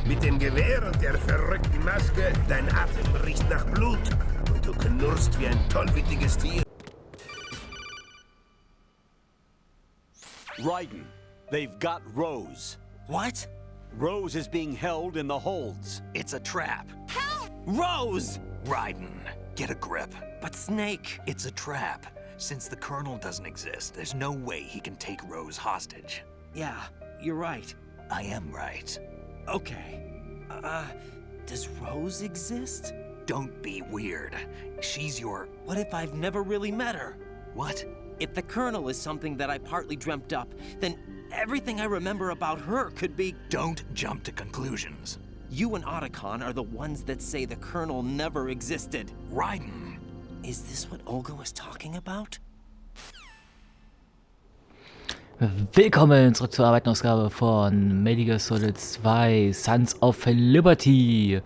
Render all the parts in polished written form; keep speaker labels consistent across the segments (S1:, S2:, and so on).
S1: Mit dem Gewehr und der verrückten Maske, dein Atem riecht nach Blut. Und du knurrst wie ein tollwütiges Tier.
S2: Raiden, they've got Rose.
S3: What?
S2: Rose is being held in the holds.
S3: It's a trap.
S4: Help!
S3: Rose!
S4: Raiden, get a grip.
S3: But Snake...
S4: It's a trap. Since the Colonel doesn't exist, there's no way he can take Rose hostage.
S3: Yeah, you're right.
S4: I am right.
S3: Okay. Does Rose exist?
S4: Don't be weird. She's your...
S3: What if I've never really met her?
S4: What?
S3: If the Colonel is something that I partly dreamt up, then everything I remember about her could be...
S4: Don't jump to conclusions.
S3: You and Otacon are the ones that say the Colonel never existed.
S4: Raiden.
S3: Is this what Olga was talking about?
S5: Willkommen zurück zur Arbeitenausgabe von Metal Gear Solid 2 Sons of Liberty.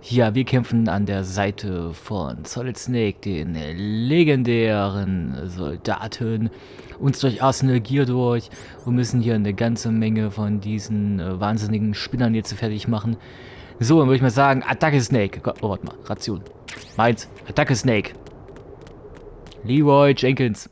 S5: Ja, wir kämpfen an der Seite von Solid Snake, den legendären Soldaten, uns durch Arsenal Gear durch und müssen hier eine ganze Menge von diesen wahnsinnigen Spinnern jetzt fertig machen. So, dann würde ich mal sagen, Attacke Snake. Oh, warte mal, Ration. Meins, Attacke Snake. Leroy Jenkins.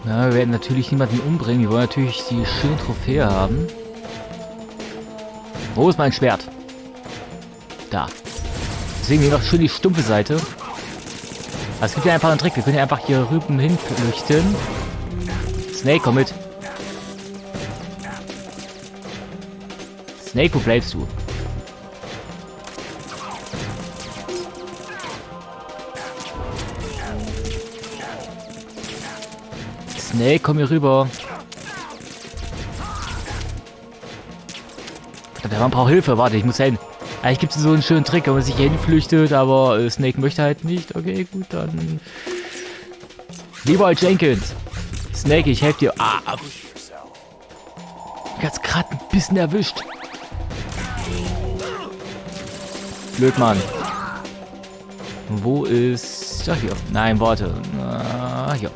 S5: Ja, wir werden natürlich niemanden umbringen. Wir wollen natürlich die schöne Trophäe haben. Wo ist mein Schwert? Da. Deswegen hier noch schön die stumpfe Seite. Also es gibt ja einfach einen Trick. Wir können ja einfach hier rüben hinflüchten. Snake, komm mit. Snake, wo bleibst du? Snake, komm hier rüber. Der Mann braucht Hilfe. Warte, ich muss hin. Eigentlich gibt es so einen schönen Trick, wenn man sich hier hinflüchtet, aber Snake möchte halt nicht. Okay, gut, dann... Leroy Jenkins. Snake, ich helfe dir. Ah, ich hab's gerade ein bisschen erwischt. Blöd, Mann. Wo ist... Ach, hier. Nein, warte. Hier.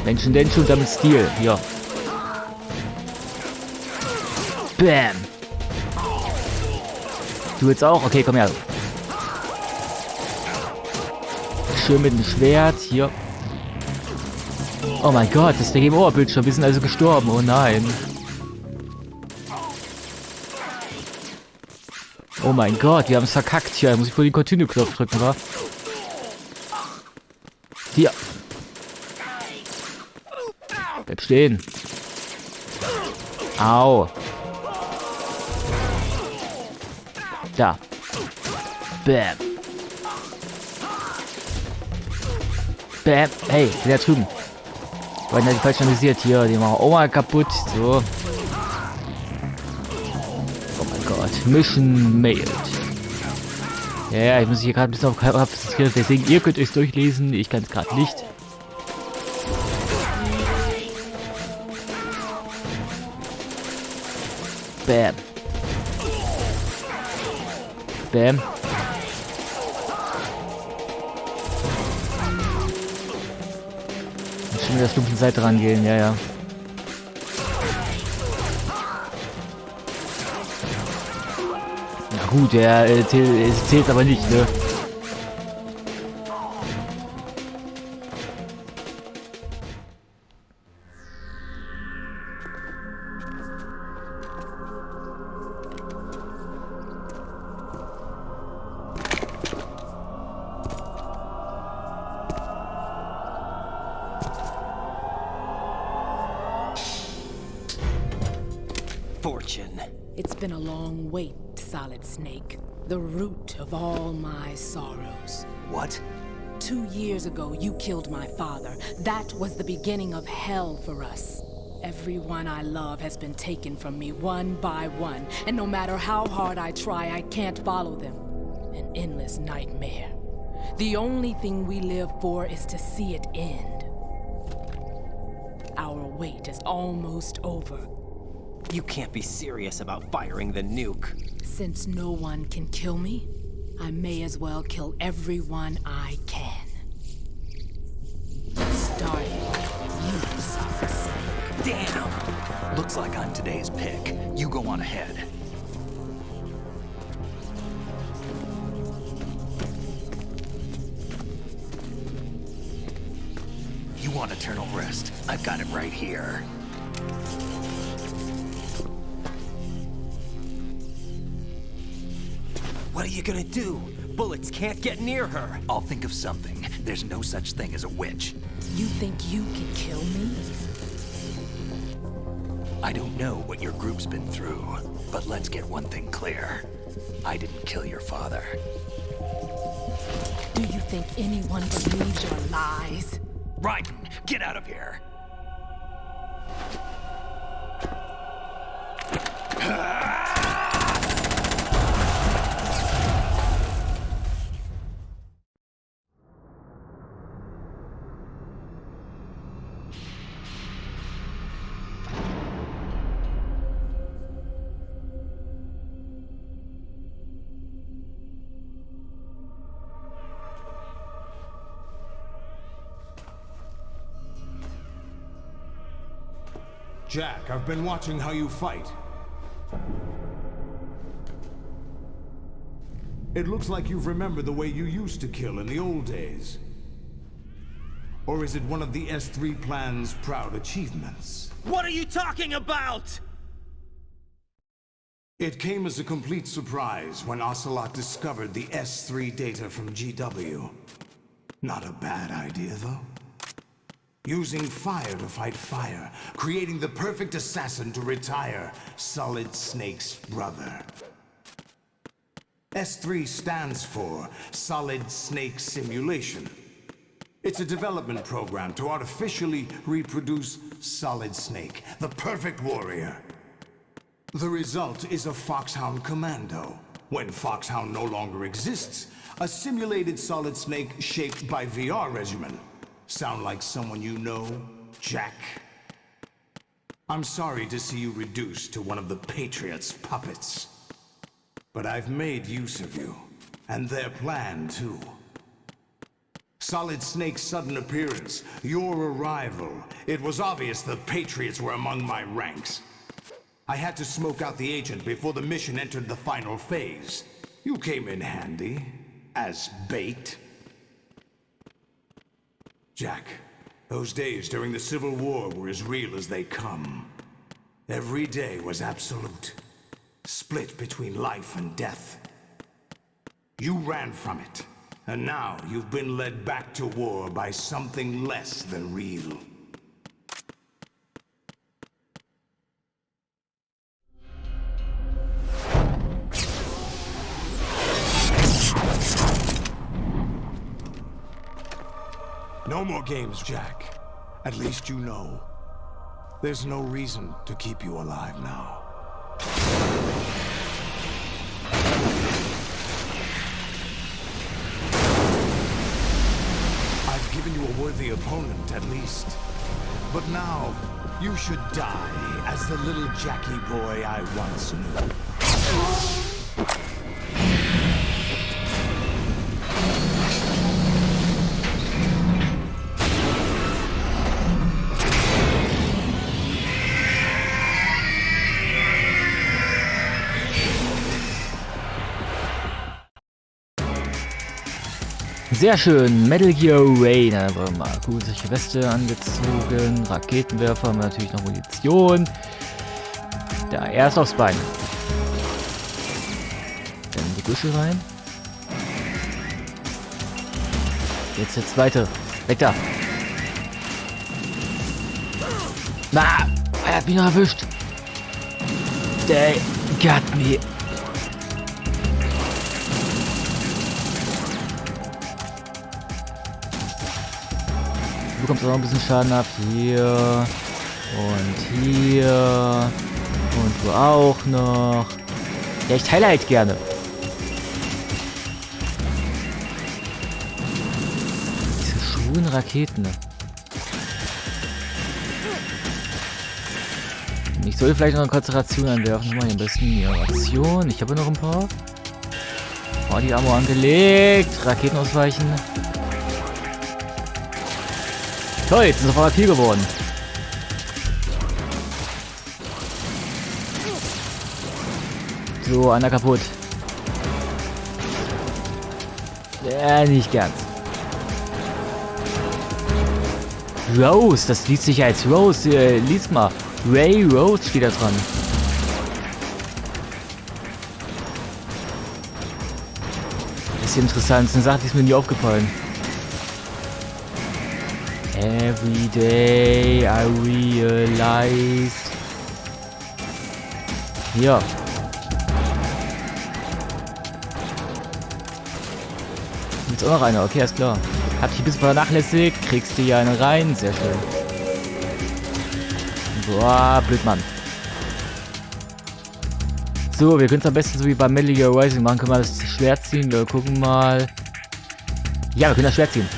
S5: Menschen, denn schon damit Stil. Hier. Bam. Du jetzt auch? Okay, komm her. Schön mit dem Schwert. Hier. Oh mein Gott, das ist der Game-Over-Bildschirm. Wir sind also gestorben. Oh nein. Oh mein Gott, wir haben es verkackt. Hier, muss ich wohl den Continue-Knopf drücken, wa? Hier. Bleib stehen. Au. Da. Bam. Bam. Hey, der da drüben. Weil die falsch analysiert hier. Die machen auch mal kaputt. So. Oh mein Gott. Mission Mailed. Ja, ich muss hier gerade ein bisschen auf konzentrieren. Deswegen, ihr könnt euch durchlesen. Ich kann es gerade nicht. Bam. Bam. Und schon wieder stumpfen Seite rangehen, ja, ja. Na gut, der zählt aber nicht, ne?
S3: Fortune.
S6: It's been a long wait, Solid Snake. The root of all my sorrows.
S4: What?
S6: 2 years ago, you killed my father. That was the beginning of hell for us. Everyone I love has been taken from me one by one, and no matter how hard I try, I can't follow them. An endless nightmare. The only thing we live for is to see it end. Our wait is almost over.
S3: You can't be serious about firing the nuke.
S6: Since no one can kill me, I may as well kill everyone I can. Starting with you, Solid Snake.
S3: Damn!
S4: Looks like I'm today's pick. You go on ahead. You want eternal rest? I've got it right here.
S3: What are you gonna do? Bullets can't get near her.
S4: I'll think of something. There's no such thing as a witch.
S6: You think you can kill me?
S4: I don't know what your group's been through, but let's get one thing clear. I didn't kill your father.
S6: Do you think anyone believes your lies?
S4: Raiden, get out of here!
S7: Jack, I've been watching how you fight. It looks like you've remembered the way you used to kill in the old days. Or is it one of the S3 plan's proud achievements?
S3: What are you talking about?
S7: It came as a complete surprise when Ocelot discovered the S3 data from GW. Not a bad idea, though. Using fire to fight fire, creating the perfect assassin to retire Solid Snake's brother. S3 stands for Solid Snake Simulation. It's a development program to artificially reproduce Solid Snake, the perfect warrior. The result is a Foxhound Commando. When Foxhound no longer exists, a simulated Solid Snake shaped by VR regimen. Sound like someone you know, Jack? I'm sorry to see you reduced to one of the Patriots' puppets. But I've made use of you, and their plan too. Solid Snake's sudden appearance, your arrival, it was obvious the Patriots were among my ranks. I had to smoke out the agent before the mission entered the final phase. You came in handy, as bait. Jack, those days during the Civil War were as real as they come. Every day was absolute, split between life and death. You ran from it, and now you've been led back to war by something less than real. No more games, Jack. At least you know. There's no reason to keep you alive now. I've given you a worthy opponent, at least. But now, you should die as the little Jackie boy I once knew.
S5: Sehr schön, Metal Gear Rain, aber mal solche Weste angezogen, Raketenwerfer, haben wir natürlich noch Munition. Da, erst aufs Bein. Dann in die Büsche rein. Jetzt der zweite. Weg da. Na, er hat mich noch erwischt. They got me. Du bekommst auch noch ein bisschen Schaden ab. Hier. Und hier. Und du auch noch. Ja, ich teile halt gerne. Diese schwulen Raketen. Ich sollte vielleicht noch eine Konzentration anwerfen. Mal hier ein bisschen mehr Aktion. Ich habe noch ein paar. Oh, die Ammo angelegt. Raketen ausweichen. Toll, jetzt ist es auf einmal viel geworden. So, einer kaputt. Ja, nicht ganz. Rose, das liest sich als Rose. Lies mal. Ray Rose steht da dran. Das ist interessant. Das ist eine Sache, die ist mir nie aufgefallen. Every day I realize. Hier. Jetzt auch noch eine. Okay, ist klar. Hab ich ein bisschen vernachlässigt. Kriegst du hier eine rein. Sehr schön. Boah, blöd, Mann. So, wir können es am besten so wie bei Metal Gear Rising machen. Können wir das Schwert ziehen? Wir gucken mal. Ja, wir können das Schwert ziehen.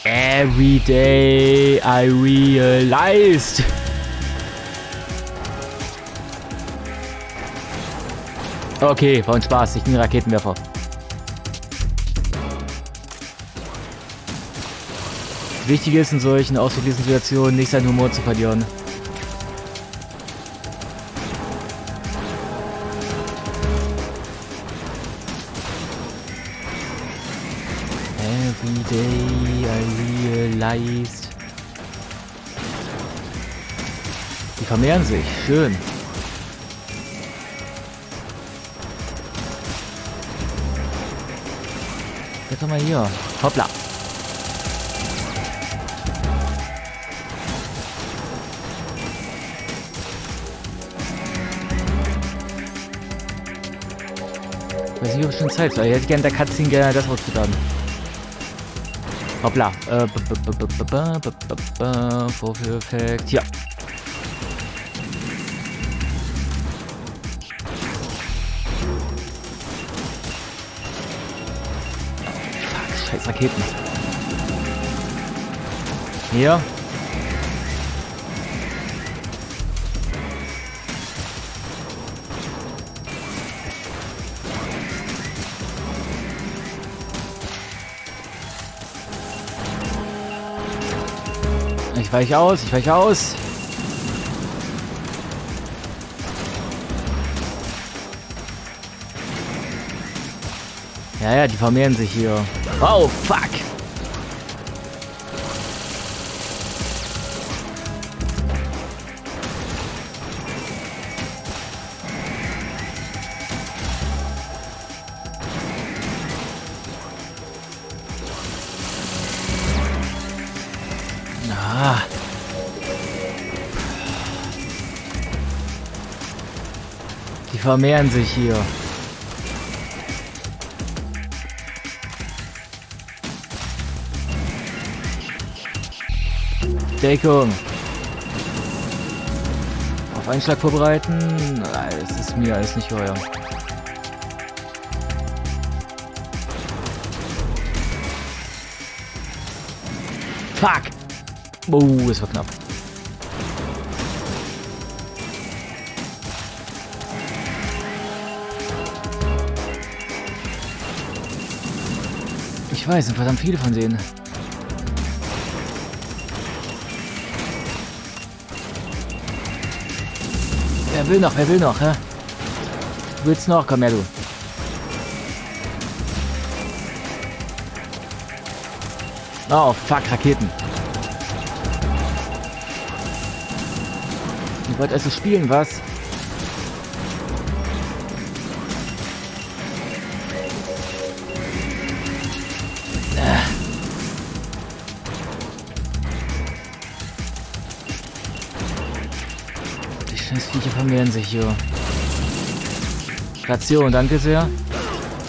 S5: Every day I realized. Okay, war uns Spaß. Ich nehme Raketenwerfer. Wichtig ist in solchen ausgeglichenen Situationen nicht seinen Humor zu verlieren. Every day I realized. Die vermehren sich. Schön. Jetzt doch mal hier. Hoppla. Ich weiß nicht, ob es schon Zeit war. Ich hätte gerne der Cutscene gerne das ausgetan. Hoppla. Vorführeffekt. Ja. Fuck, scheiß Raketen. Hier. Ich weiche aus, ich weiche aus. Ja, ja, die vermehren sich hier. Oh, fuck. Ah. Die vermehren sich hier. Deckung. Auf Einschlag vorbereiten. Das ist mir alles nicht heuer. Fuck! Oh, es war knapp. Ich weiß, sind verdammt viele von denen. Wer will noch? Wer will noch? Hä? Du willst noch? Komm her, du. Oh, fuck, Raketen. Ihr wollt also spielen, was? Die Scheißviecher vermehren sich hier. Ration, danke sehr.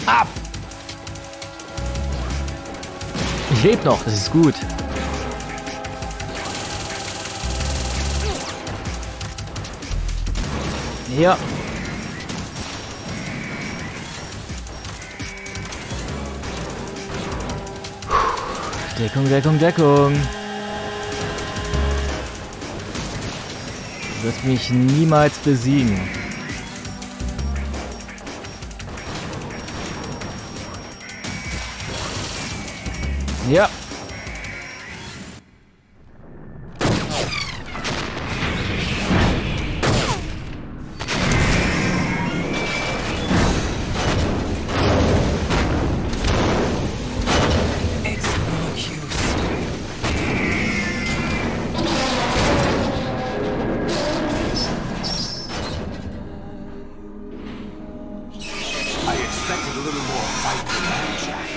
S5: Ab! Ich lebe noch, das ist gut. Ja. Deckung, Deckung, Deckung. Du wirst mich niemals besiegen. Ja.
S7: I expected a little more fight than that, Jack.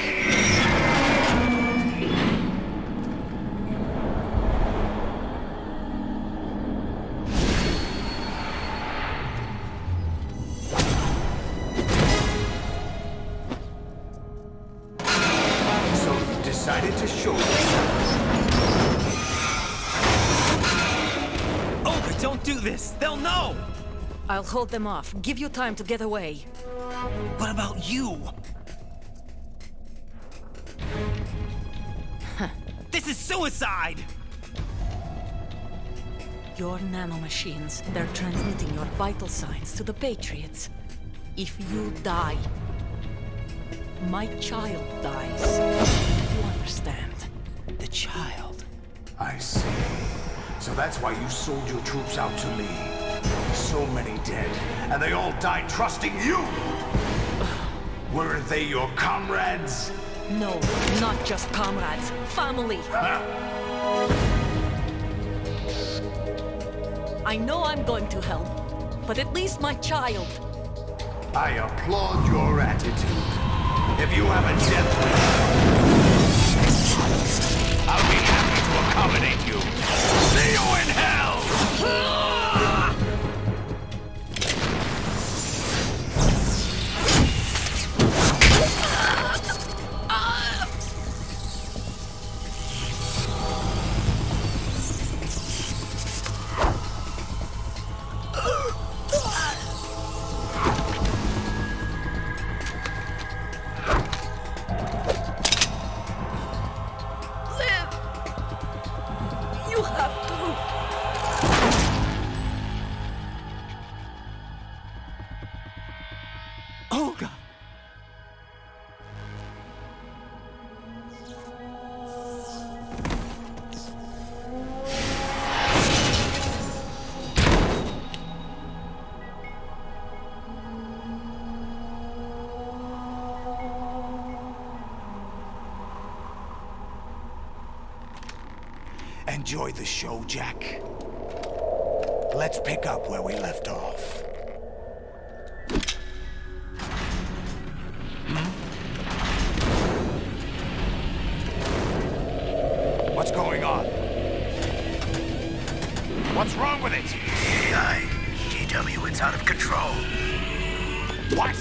S7: So you decided to show yourself.
S3: Olga, don't do this! They'll know!
S8: I'll hold them off. Give you time to get away.
S3: What about you? This is suicide!
S8: Your nanomachines, they're transmitting your vital signs to the Patriots. If you die, my child dies. You understand?
S3: The child.
S7: I see. So that's why you sold your troops out to me. So many dead, and they all died trusting you! Weren't they your comrades?
S8: No, not just comrades. Family. I know I'm going to hell, but at least my child.
S7: I applaud your attitude. If you have a death wish, I'll be happy to accommodate you. See you in hell!
S8: You have to.
S3: Olga!
S7: Enjoy the show, Jack. Let's pick up where we left off. What's going on? What's wrong with it? GW, it's out of control. What?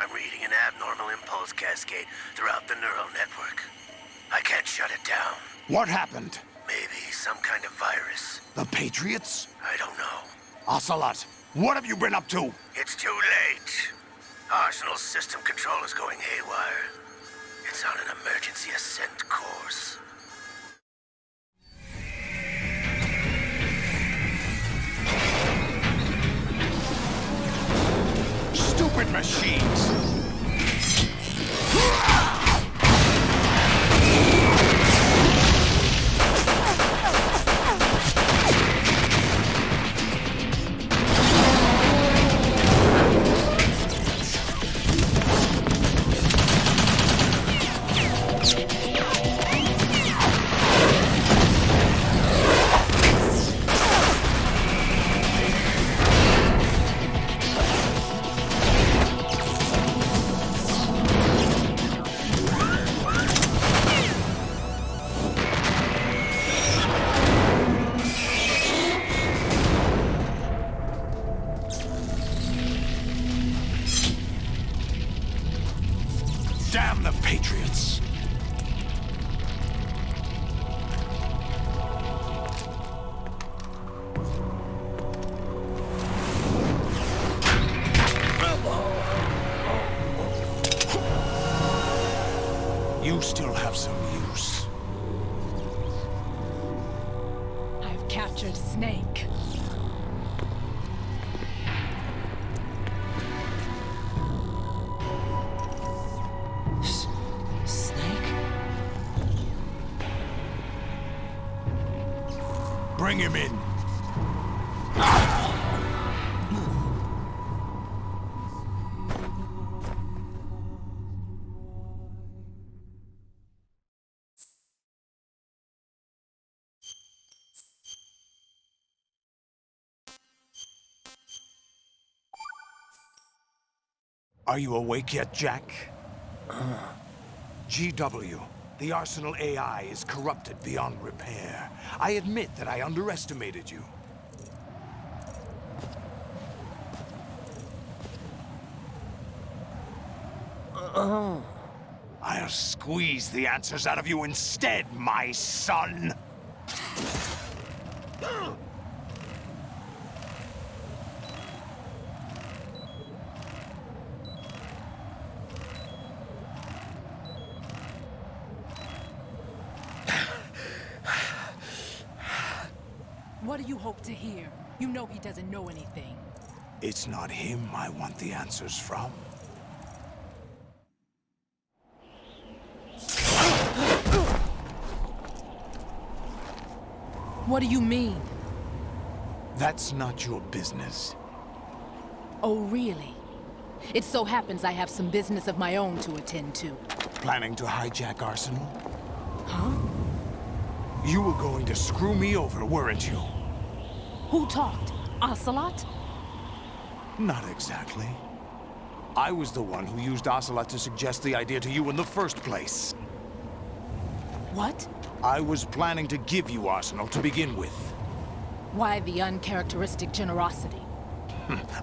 S1: I'm reading an abnormal impulse cascade throughout the neural network. I can't shut it down.
S7: What happened?
S1: Maybe some kind of virus.
S7: The Patriots?
S1: I don't know.
S7: Ocelot, what have you been up to?
S1: It's too late. Arsenal's system control is going haywire. It's on an emergency ascent course.
S7: Stupid machines! still have some use.
S6: I've captured Snake.
S3: Snake?
S7: Bring him in. Are you awake yet, Jack? GW, the Arsenal AI is corrupted beyond repair. I admit that I underestimated you. I'll squeeze the answers out of you instead, my son!
S6: What do you hope to hear? You know he doesn't know anything.
S7: It's not him I want the answers from.
S6: What do you mean?
S7: That's not your business.
S6: Oh, really? It so happens I have some business of my own to attend to.
S7: Planning to hijack Arsenal?
S6: Huh?
S7: You were going to screw me over, weren't you?
S6: Who talked? Ocelot?
S7: Not exactly. I was the one who used Ocelot to suggest the idea to you in the first place.
S6: What?
S7: I was planning to give you Arsenal to begin with.
S6: Why the uncharacteristic generosity?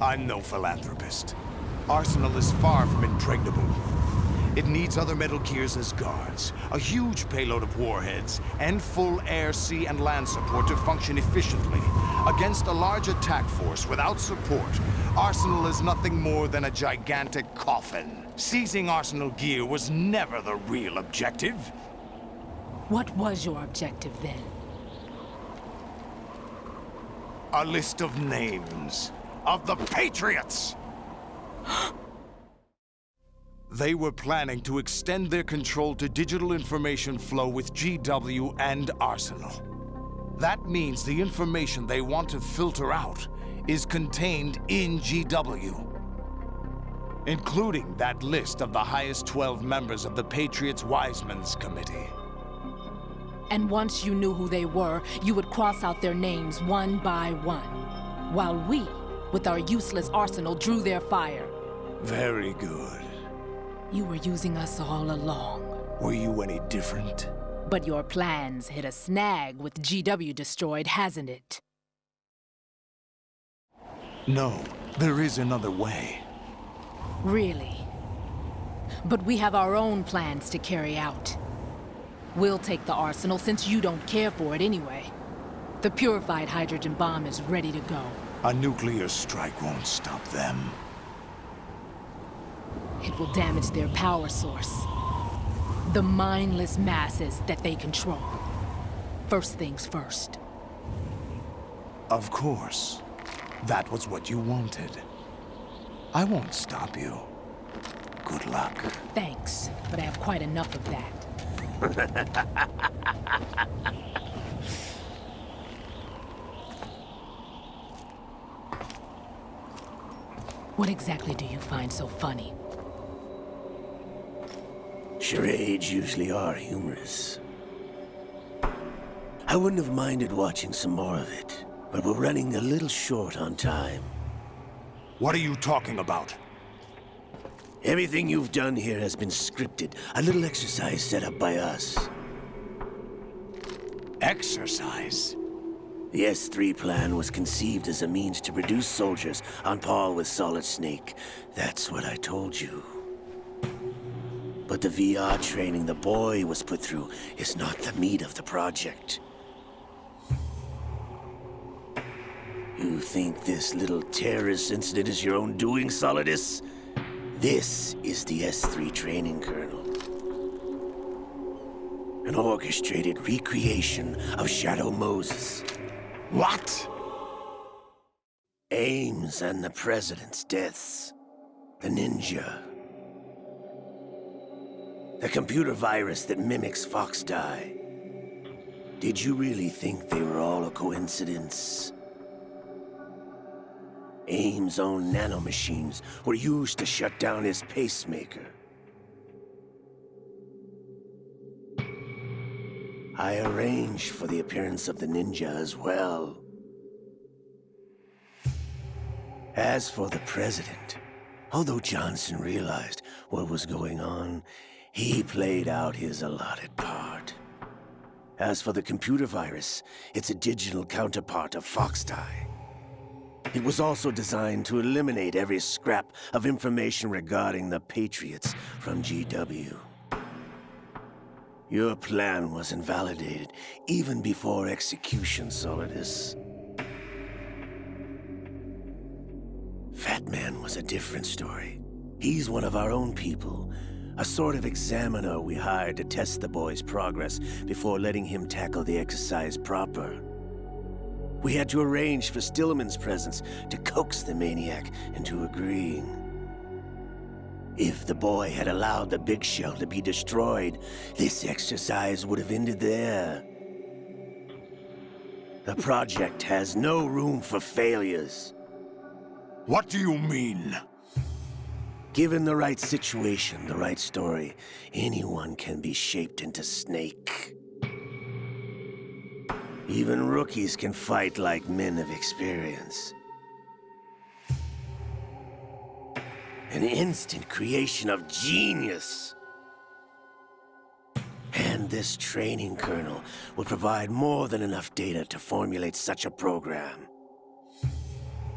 S7: I'm no philanthropist. Arsenal is far from impregnable. It needs other Metal Gears as guards, a huge payload of warheads, and full air, sea, and land support to function efficiently. Against a large attack force without support, Arsenal is nothing more than a gigantic coffin. Seizing Arsenal gear was never the real objective.
S6: What was your objective then?
S7: A list of names of the Patriots! They were planning to extend their control to digital information flow with GW and Arsenal. That means the information they want to filter out is contained in GW, including that list of the highest 12 members of the Patriots' Wiseman's Committee.
S6: And once you knew who they were, you would cross out their names one by one, while we, with our useless arsenal, drew their fire.
S7: Very good.
S6: You were using us all along.
S7: Were you any different?
S6: But your plans hit a snag with GW destroyed, hasn't it?
S7: No, there is another way.
S6: Really? But we have our own plans to carry out. We'll take the arsenal since you don't care for it anyway. The purified hydrogen bomb is ready to go.
S7: A nuclear strike won't stop them.
S6: It will damage their power source. The mindless masses that they control. First things first.
S7: Of course. That was what you wanted. I won't stop you. Good luck.
S6: Thanks, but I have quite enough of that. What exactly do you find so funny?
S1: Charades usually are humorous. I wouldn't have minded watching some more of it, but we're running a little short on time.
S7: What are you talking about?
S1: Everything you've done here has been scripted, a little exercise set up by us.
S7: Exercise?
S1: The S3 plan was conceived as a means to produce soldiers on par with Solid Snake. That's what I told you. But the VR training the boy was put through is not the meat of the project. You think this little terrorist incident is your own doing, Solidus? This is the S3 training kernel. An orchestrated recreation of Shadow Moses.
S7: What?
S1: Ames and the President's deaths. The ninja. The computer virus that mimics Fox Die. Did you really think they were all a coincidence? Ames' own nanomachines were used to shut down his pacemaker. I arranged for the appearance of the ninja as well. As for the President, although Johnson realized what was going on, he played out his allotted part. As for the computer virus, it's a digital counterpart of Fox Die. It was also designed to eliminate every scrap of information regarding the Patriots from GW. Your plan was invalidated even before execution, Solidus. Fat Man was a different story. He's one of our own people, a sort of examiner we hired to test the boy's progress before letting him tackle the exercise proper. We had to arrange for Stillman's presence to coax the maniac into agreeing. If the boy had allowed the big shell to be destroyed, this exercise would have ended there. The project has no room for failures.
S7: What do you mean?
S1: Given the right situation, the right story, anyone can be shaped into Snake. Even rookies can fight like men of experience. An instant creation of genius. And this training kernel will provide more than enough data to formulate such a program.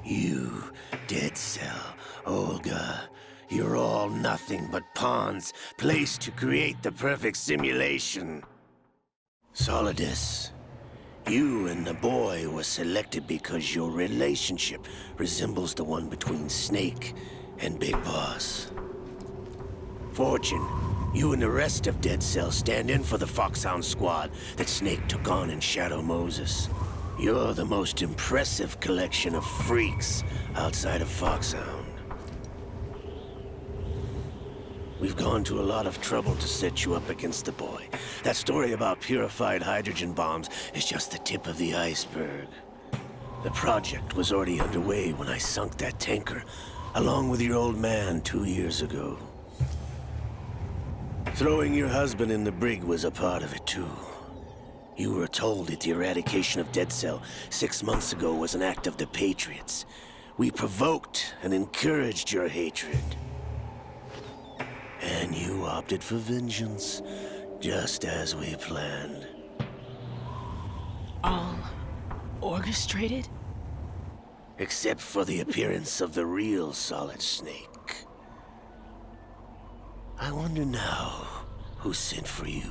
S1: You, Dead Cell, Olga, you're all nothing but pawns placed to create the perfect simulation. Solidus, you and the boy were selected because your relationship resembles the one between Snake and Big Boss. Fortune, you and the rest of Dead Cell stand in for the Foxhound squad that Snake took on in Shadow Moses. You're the most impressive collection of freaks outside of Foxhound. We've gone to a lot of trouble to set you up against the boy. That story about purified hydrogen bombs is just the tip of the iceberg. The project was already underway when I sunk that tanker, along with your old man 2 years ago. Throwing your husband in the brig was a part of it too. You were told that the eradication of Dead Cell 6 months ago was an act of the Patriots. We provoked and encouraged your hatred. And you opted for vengeance, just as we planned.
S6: All orchestrated?
S1: Except for the appearance of the real Solid Snake. I wonder now who sent for you.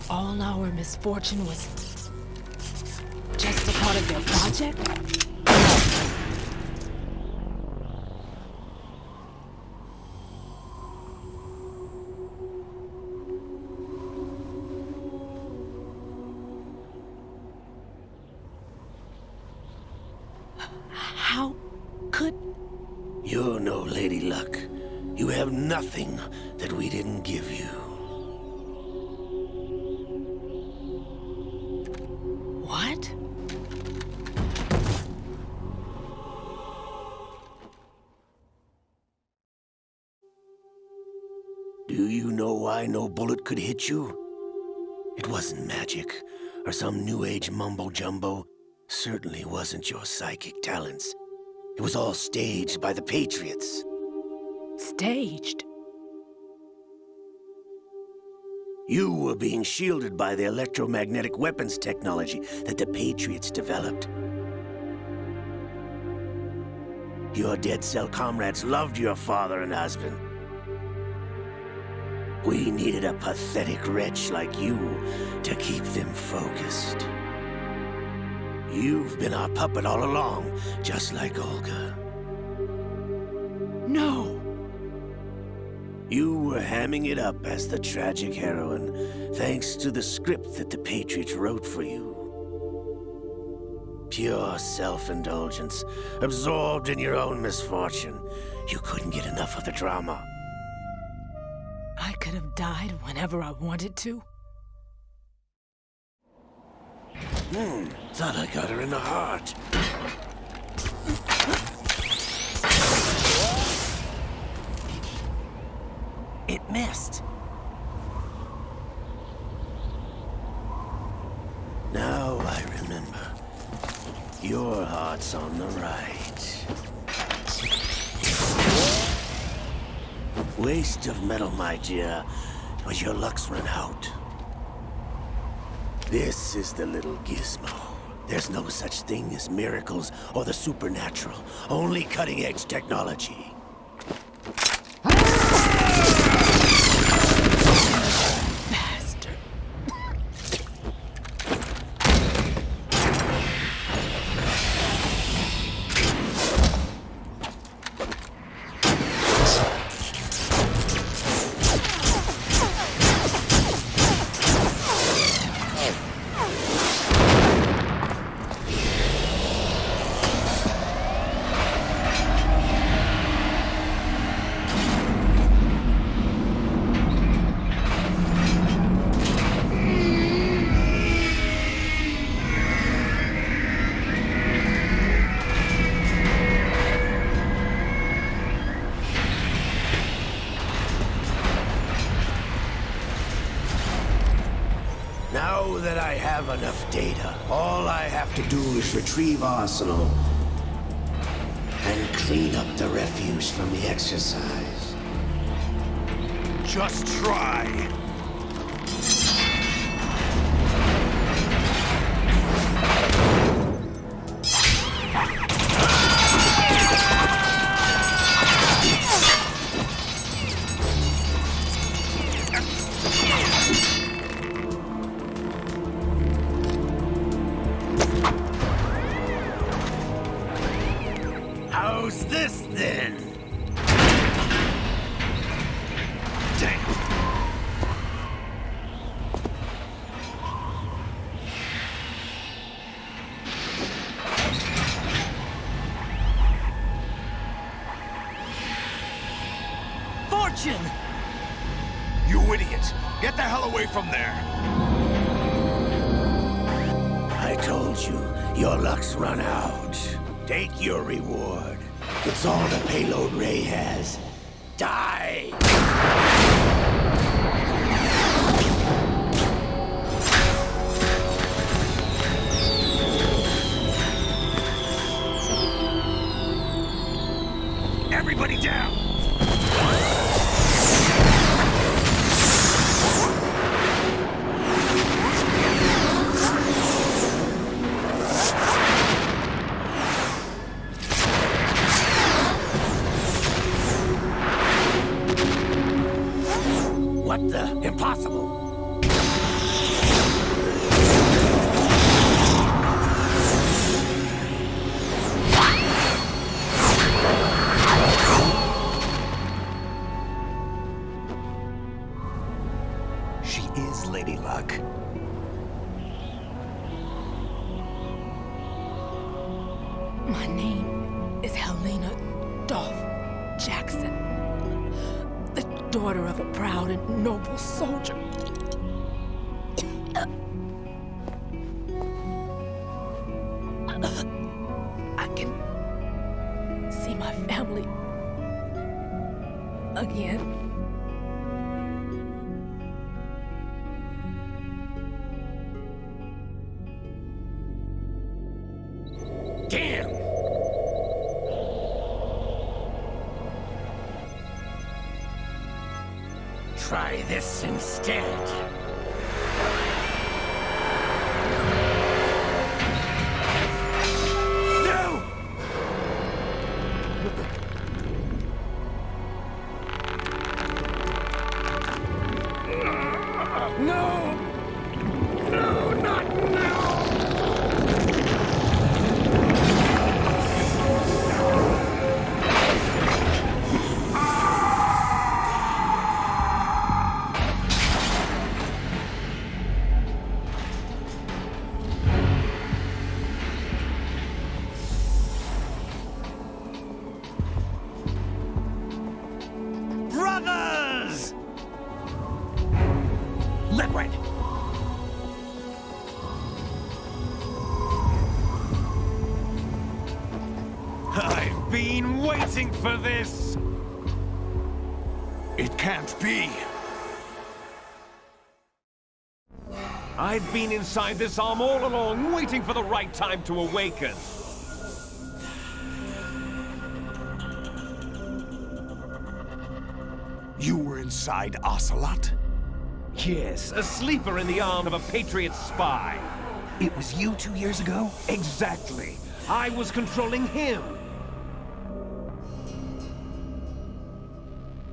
S6: All our misfortune was just a part of their project? How could...
S1: You're no Lady Luck. You have nothing that we didn't give you.
S6: What?
S1: Do you know why no bullet could hit you? It wasn't magic, or some new age mumbo-jumbo. Certainly wasn't your psychic talents. It was all staged by the Patriots.
S6: Staged?
S1: You were being shielded by the electromagnetic weapons technology that the Patriots developed. Your Dead Cell comrades loved your father and husband. We needed a pathetic wretch like you to keep them focused. You've been our puppet all along, just like Olga.
S6: No.
S1: You were hamming it up as the tragic heroine, thanks to the script that the Patriots wrote for you. Pure self-indulgence, absorbed in your own misfortune. You couldn't get enough of the drama.
S6: I could have died whenever I wanted to.
S1: Thought I got her in the heart.
S3: It missed.
S1: Now I remember. Your heart's on the right. Waste of metal, my dear, but your luck's run out. This is the little gizmo. There's no such thing as miracles or the supernatural, only cutting-edge technology.
S6: Bastard.
S1: Now that I have enough data, all I have to do is retrieve Arsenal and clean up the refuse from the exercise.
S7: Just try.
S1: How's this then? Damn.
S3: Fortune!
S7: You idiot! Get the hell away from there!
S1: I told you, your luck's run out. Take your reward. It's all the payload Ray has. Die!
S7: Everybody down!
S1: What the? Impossible!
S4: She is Lady Luck.
S6: My name is Helena Dolph Jackson, the daughter of a proud and noble soldier. I can see my family again.
S1: Damn! Try this instead. No! No! No, not now!
S9: been waiting for this!
S7: It can't be.
S9: I've been inside this arm all along, waiting for the right time to awaken.
S7: You were inside Ocelot?
S9: Yes, a sleeper in the arm of a Patriot spy.
S4: It was you 2 years ago?
S9: Exactly. I was controlling him.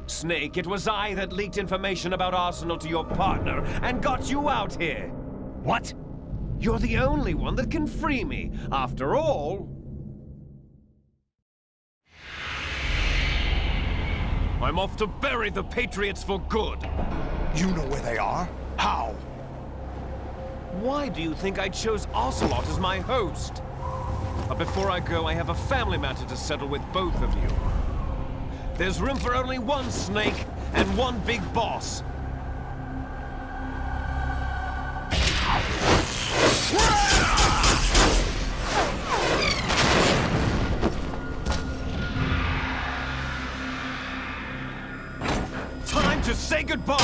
S9: Snake, it was I that leaked information about Arsenal to your partner and got you out here.
S4: What?
S9: You're the only one that can free me. After all... I'm off to bury the Patriots for good.
S7: You know where they are? How?
S9: Why do you think I chose Ocelot as my host? But before I go, I have a family matter to settle with both of you. There's room for only one Snake and one big boss. Time to say goodbye!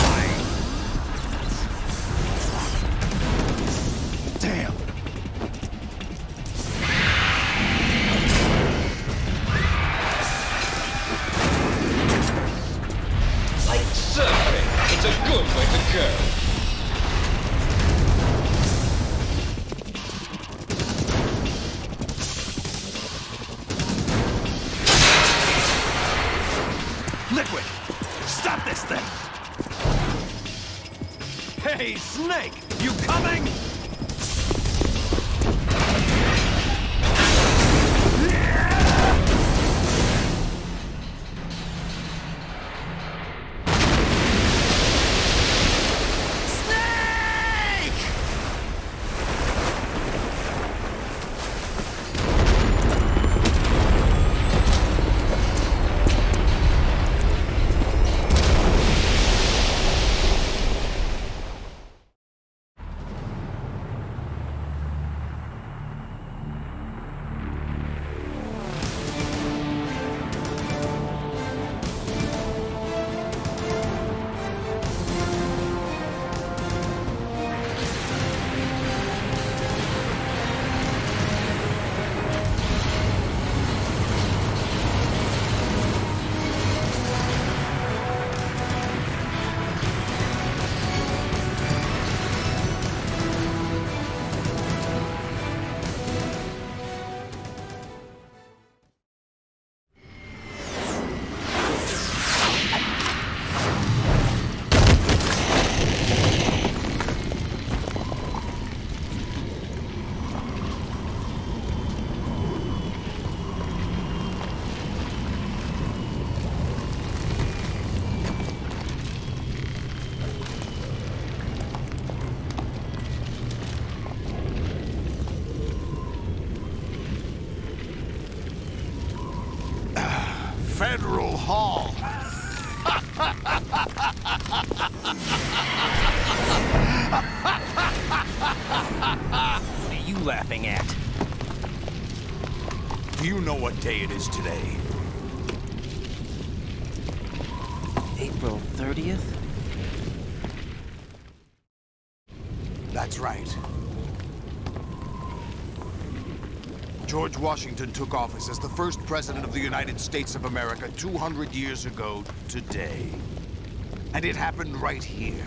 S7: Damn.
S10: Like surfing, it's a good way to go.
S9: Liquid! Stop this thing! Hey, Snake! You coming?
S7: Federal Hall.
S3: What are you laughing at?
S7: Do you know what day it is today?
S3: April 30th?
S7: That's right. George Washington took office as the first president of the United States of America 200 years ago today. And it happened right here.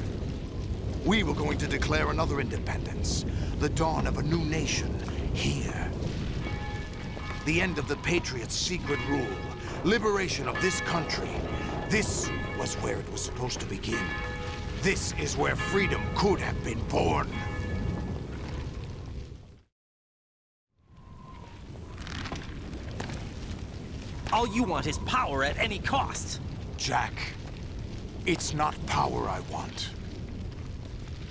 S7: We were going to declare another independence, the dawn of a new nation, here. The end of the Patriots' secret rule, liberation of this country. This was where it was supposed to begin. This is where freedom could have been born.
S3: All you want is power at any cost.
S7: Jack, it's not power I want.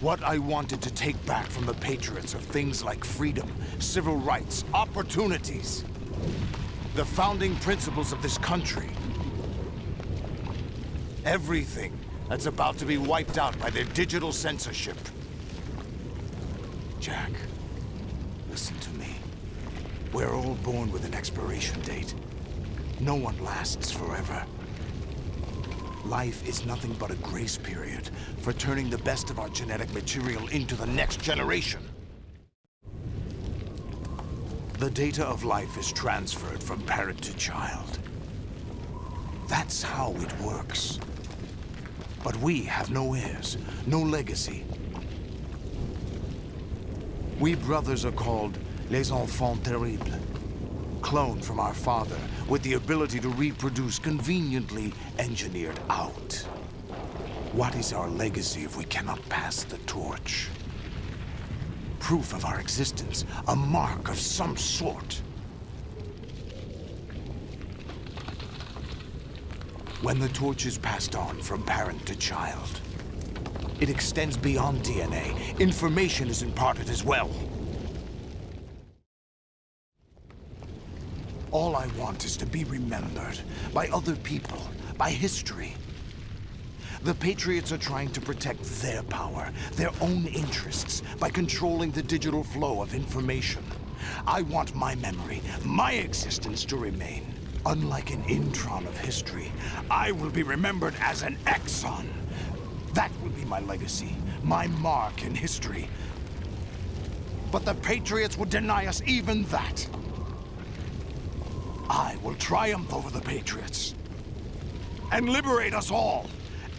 S7: What I wanted to take back from the Patriots are things like freedom, civil rights, opportunities. The founding principles of this country. Everything that's about to be wiped out by their digital censorship. Jack, listen to me. We're all born with an expiration date. No one lasts forever. Life is nothing but a grace period for turning the best of our genetic material into the next generation. The data of life is transferred from parent to child. That's how it works. But we have no heirs, no legacy. We brothers are called les enfants terribles, cloned from our father with the ability to reproduce conveniently engineered out. What is our legacy if we cannot pass the torch? Proof of our existence, a mark of some sort. When the torch is passed on from parent to child, it extends beyond DNA. Information is imparted as well. All I want is to be remembered by other people, by history. The Patriots are trying to protect their power, their own interests, by controlling the digital flow of information. I want my memory, my existence to remain. Unlike an intron of history, I will be remembered as an exon. That will be my legacy, my mark in history. But the Patriots would deny us even that. I will triumph over the Patriots and liberate us all,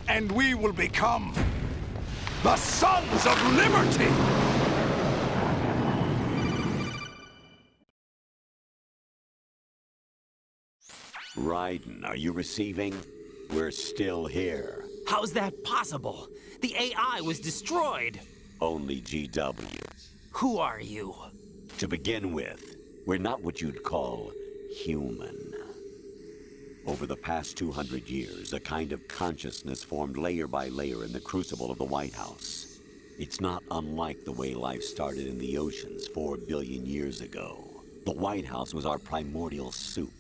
S7: and we will become the Sons of Liberty!
S2: Raiden, are you receiving? We're still here.
S3: How's that possible? The AI was destroyed.
S2: Only GW.
S3: Who are you?
S2: To begin with, we're not what you'd call human. Over the past 200 years, a kind of consciousness formed layer by layer in the crucible of the White House. It's not unlike the way life started in the oceans 4 billion years ago. The White House was our primordial soup,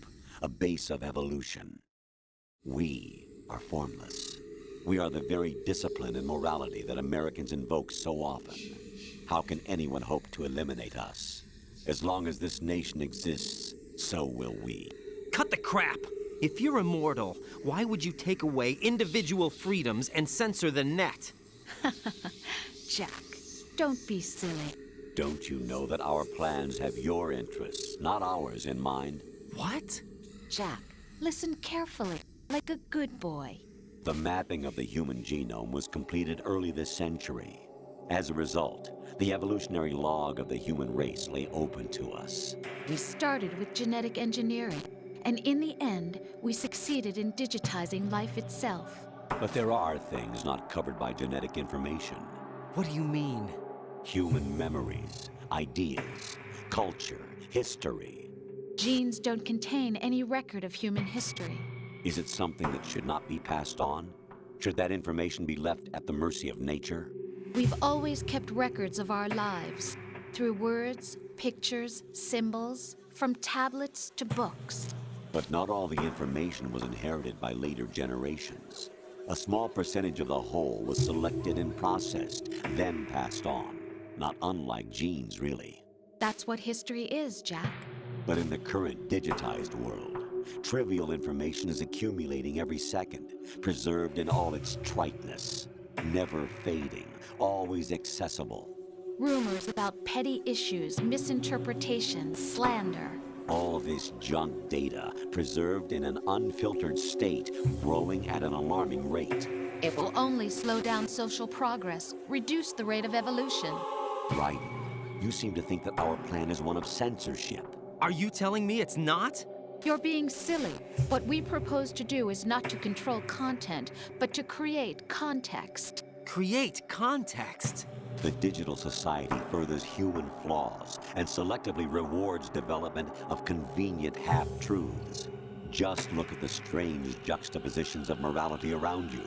S2: a base of evolution. We are formless. We are the very discipline and morality that Americans invoke so often. How can anyone hope to eliminate us? As long as this nation exists, so will we.
S3: Cut the crap! If you're immortal, why would you take away individual freedoms and censor the net?
S11: Jack, don't be silly.
S2: Don't you know that our plans have your interests, not ours, in mind?
S3: What?
S11: Jack, listen carefully, like a good boy.
S2: The mapping of the human genome was completed early this century. As a result, the evolutionary log of the human race lay open to us.
S11: We started with genetic engineering, and in the end, we succeeded in digitizing life itself.
S2: But there are things not covered by genetic information.
S3: What do you mean?
S2: Human memories, ideas, culture, history.
S11: Genes don't contain any record of human history.
S2: Is it something that should not be passed on? Should that information be left at the mercy of nature?
S11: We've always kept records of our lives, through words, pictures, symbols, from tablets to books.
S2: But not all the information was inherited by later generations. A small percentage of the whole was selected and processed, then passed on. Not unlike genes, really.
S11: That's what history is, Jack.
S2: But in the current digitized world, trivial information is accumulating every second, preserved in all its triteness, never fading, always accessible.
S11: Rumors about petty issues, misinterpretations, slander.
S2: All this junk data, preserved in an unfiltered state, growing at an alarming rate.
S11: It will only slow down social progress, reduce the rate of evolution.
S2: Right. You seem to think that our plan is one of censorship.
S3: Are you telling me it's not?
S11: You're being silly. What we propose to do is not to control content, but to create context.
S3: Create context?
S2: The digital society furthers human flaws and selectively rewards development of convenient half-truths. Just look at the strange juxtapositions of morality around you.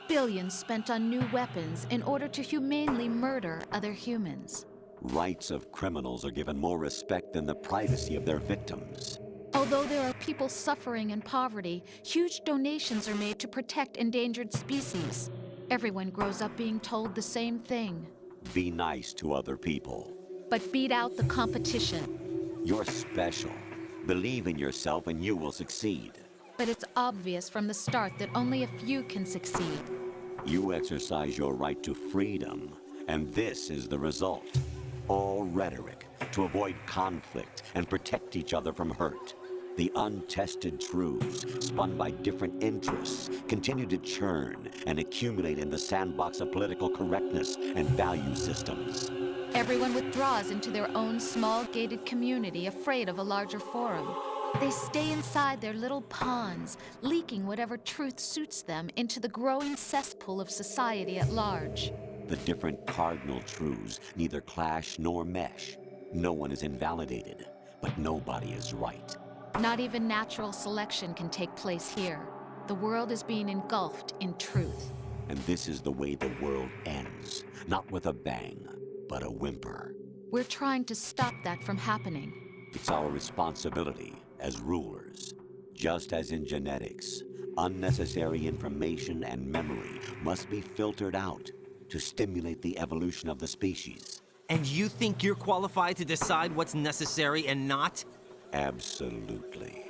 S11: Billions spent on new weapons in order to humanely murder other humans.
S2: Rights of criminals are given more respect than the privacy of their victims.
S11: Although there are people suffering in poverty, huge donations are made to protect endangered species. Everyone grows up being told the same thing.
S2: Be nice to other people.
S11: But beat out the competition.
S2: You're special. Believe in yourself and you will succeed.
S11: But it's obvious from the start that only a few can succeed.
S2: You exercise your right to freedom, and this is the result. All rhetoric to avoid conflict and protect each other from hurt. The untested truths, spun by different interests, continue to churn and accumulate in the sandbox of political correctness and value systems.
S11: Everyone withdraws into their own small gated community, afraid of a larger forum. They stay inside their little ponds, leaking whatever truth suits them into the growing cesspool of society at large.
S2: The different cardinal truths neither clash nor mesh. No one is invalidated, but nobody is right.
S11: Not even natural selection can take place here. The world is being engulfed in truth.
S2: And this is the way the world ends. Not with a bang, but a whimper.
S11: We're trying to stop that from happening.
S2: It's our responsibility as rulers. Just as in genetics, unnecessary information and memory must be filtered out to stimulate the evolution of the species.
S3: And you think you're qualified to decide what's necessary and not?
S2: Absolutely.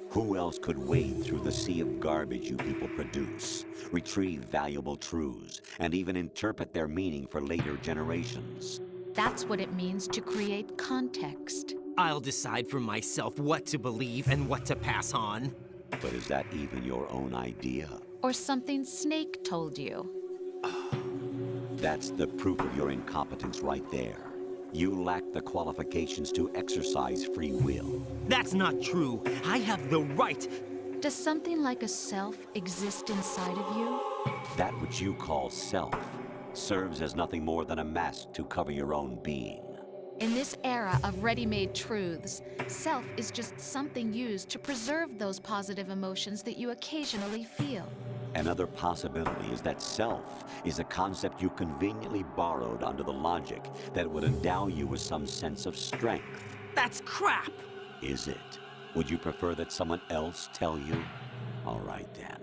S2: Who else could wade through the sea of garbage you people produce, retrieve valuable truths, and even interpret their meaning for later generations?
S11: That's what it means to create context.
S3: I'll decide for myself what to believe and what to pass on.
S2: But is that even your own idea?
S11: Or something Snake told you?
S2: That's the proof of your incompetence right there. You lack the qualifications to exercise free will.
S3: That's not true. I have the right.
S11: Does something like a self exist inside of you?
S2: That which you call self serves as nothing more than a mask to cover your own being.
S11: In this era of ready-made truths, self is just something used to preserve those positive emotions that you occasionally feel.
S2: Another possibility is that self is a concept you conveniently borrowed under the logic that would endow you with some sense of strength.
S3: That's crap!
S2: Is it? Would you prefer that someone else tell you? All right then.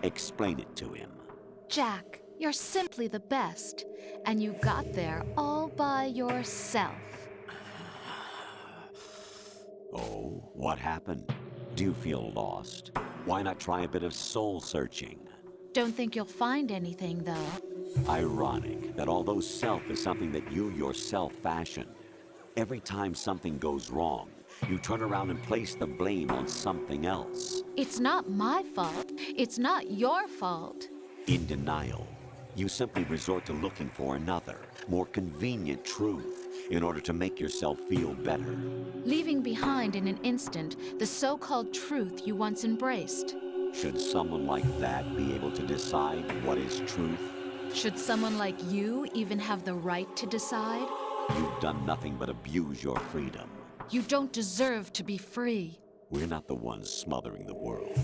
S2: Explain it to him.
S11: Jack, you're simply the best, and you got there all by yourself.
S2: Oh, what happened? Do you feel lost? Why not try a bit of soul searching?
S11: Don't think you'll find anything, though.
S2: Ironic that although self is something that you yourself fashioned, every time something goes wrong, you turn around and place the blame on something else.
S11: It's not my fault. It's not your fault.
S2: In denial, you simply resort to looking for another, more convenient truth in order to make yourself feel better.
S11: Leaving behind in an instant the so-called truth you once embraced.
S2: Should someone like that be able to decide what is truth?
S11: Should someone like you even have the right to decide?
S2: You've done nothing but abuse your freedom.
S11: You don't deserve to be free.
S2: We're not the ones smothering the world.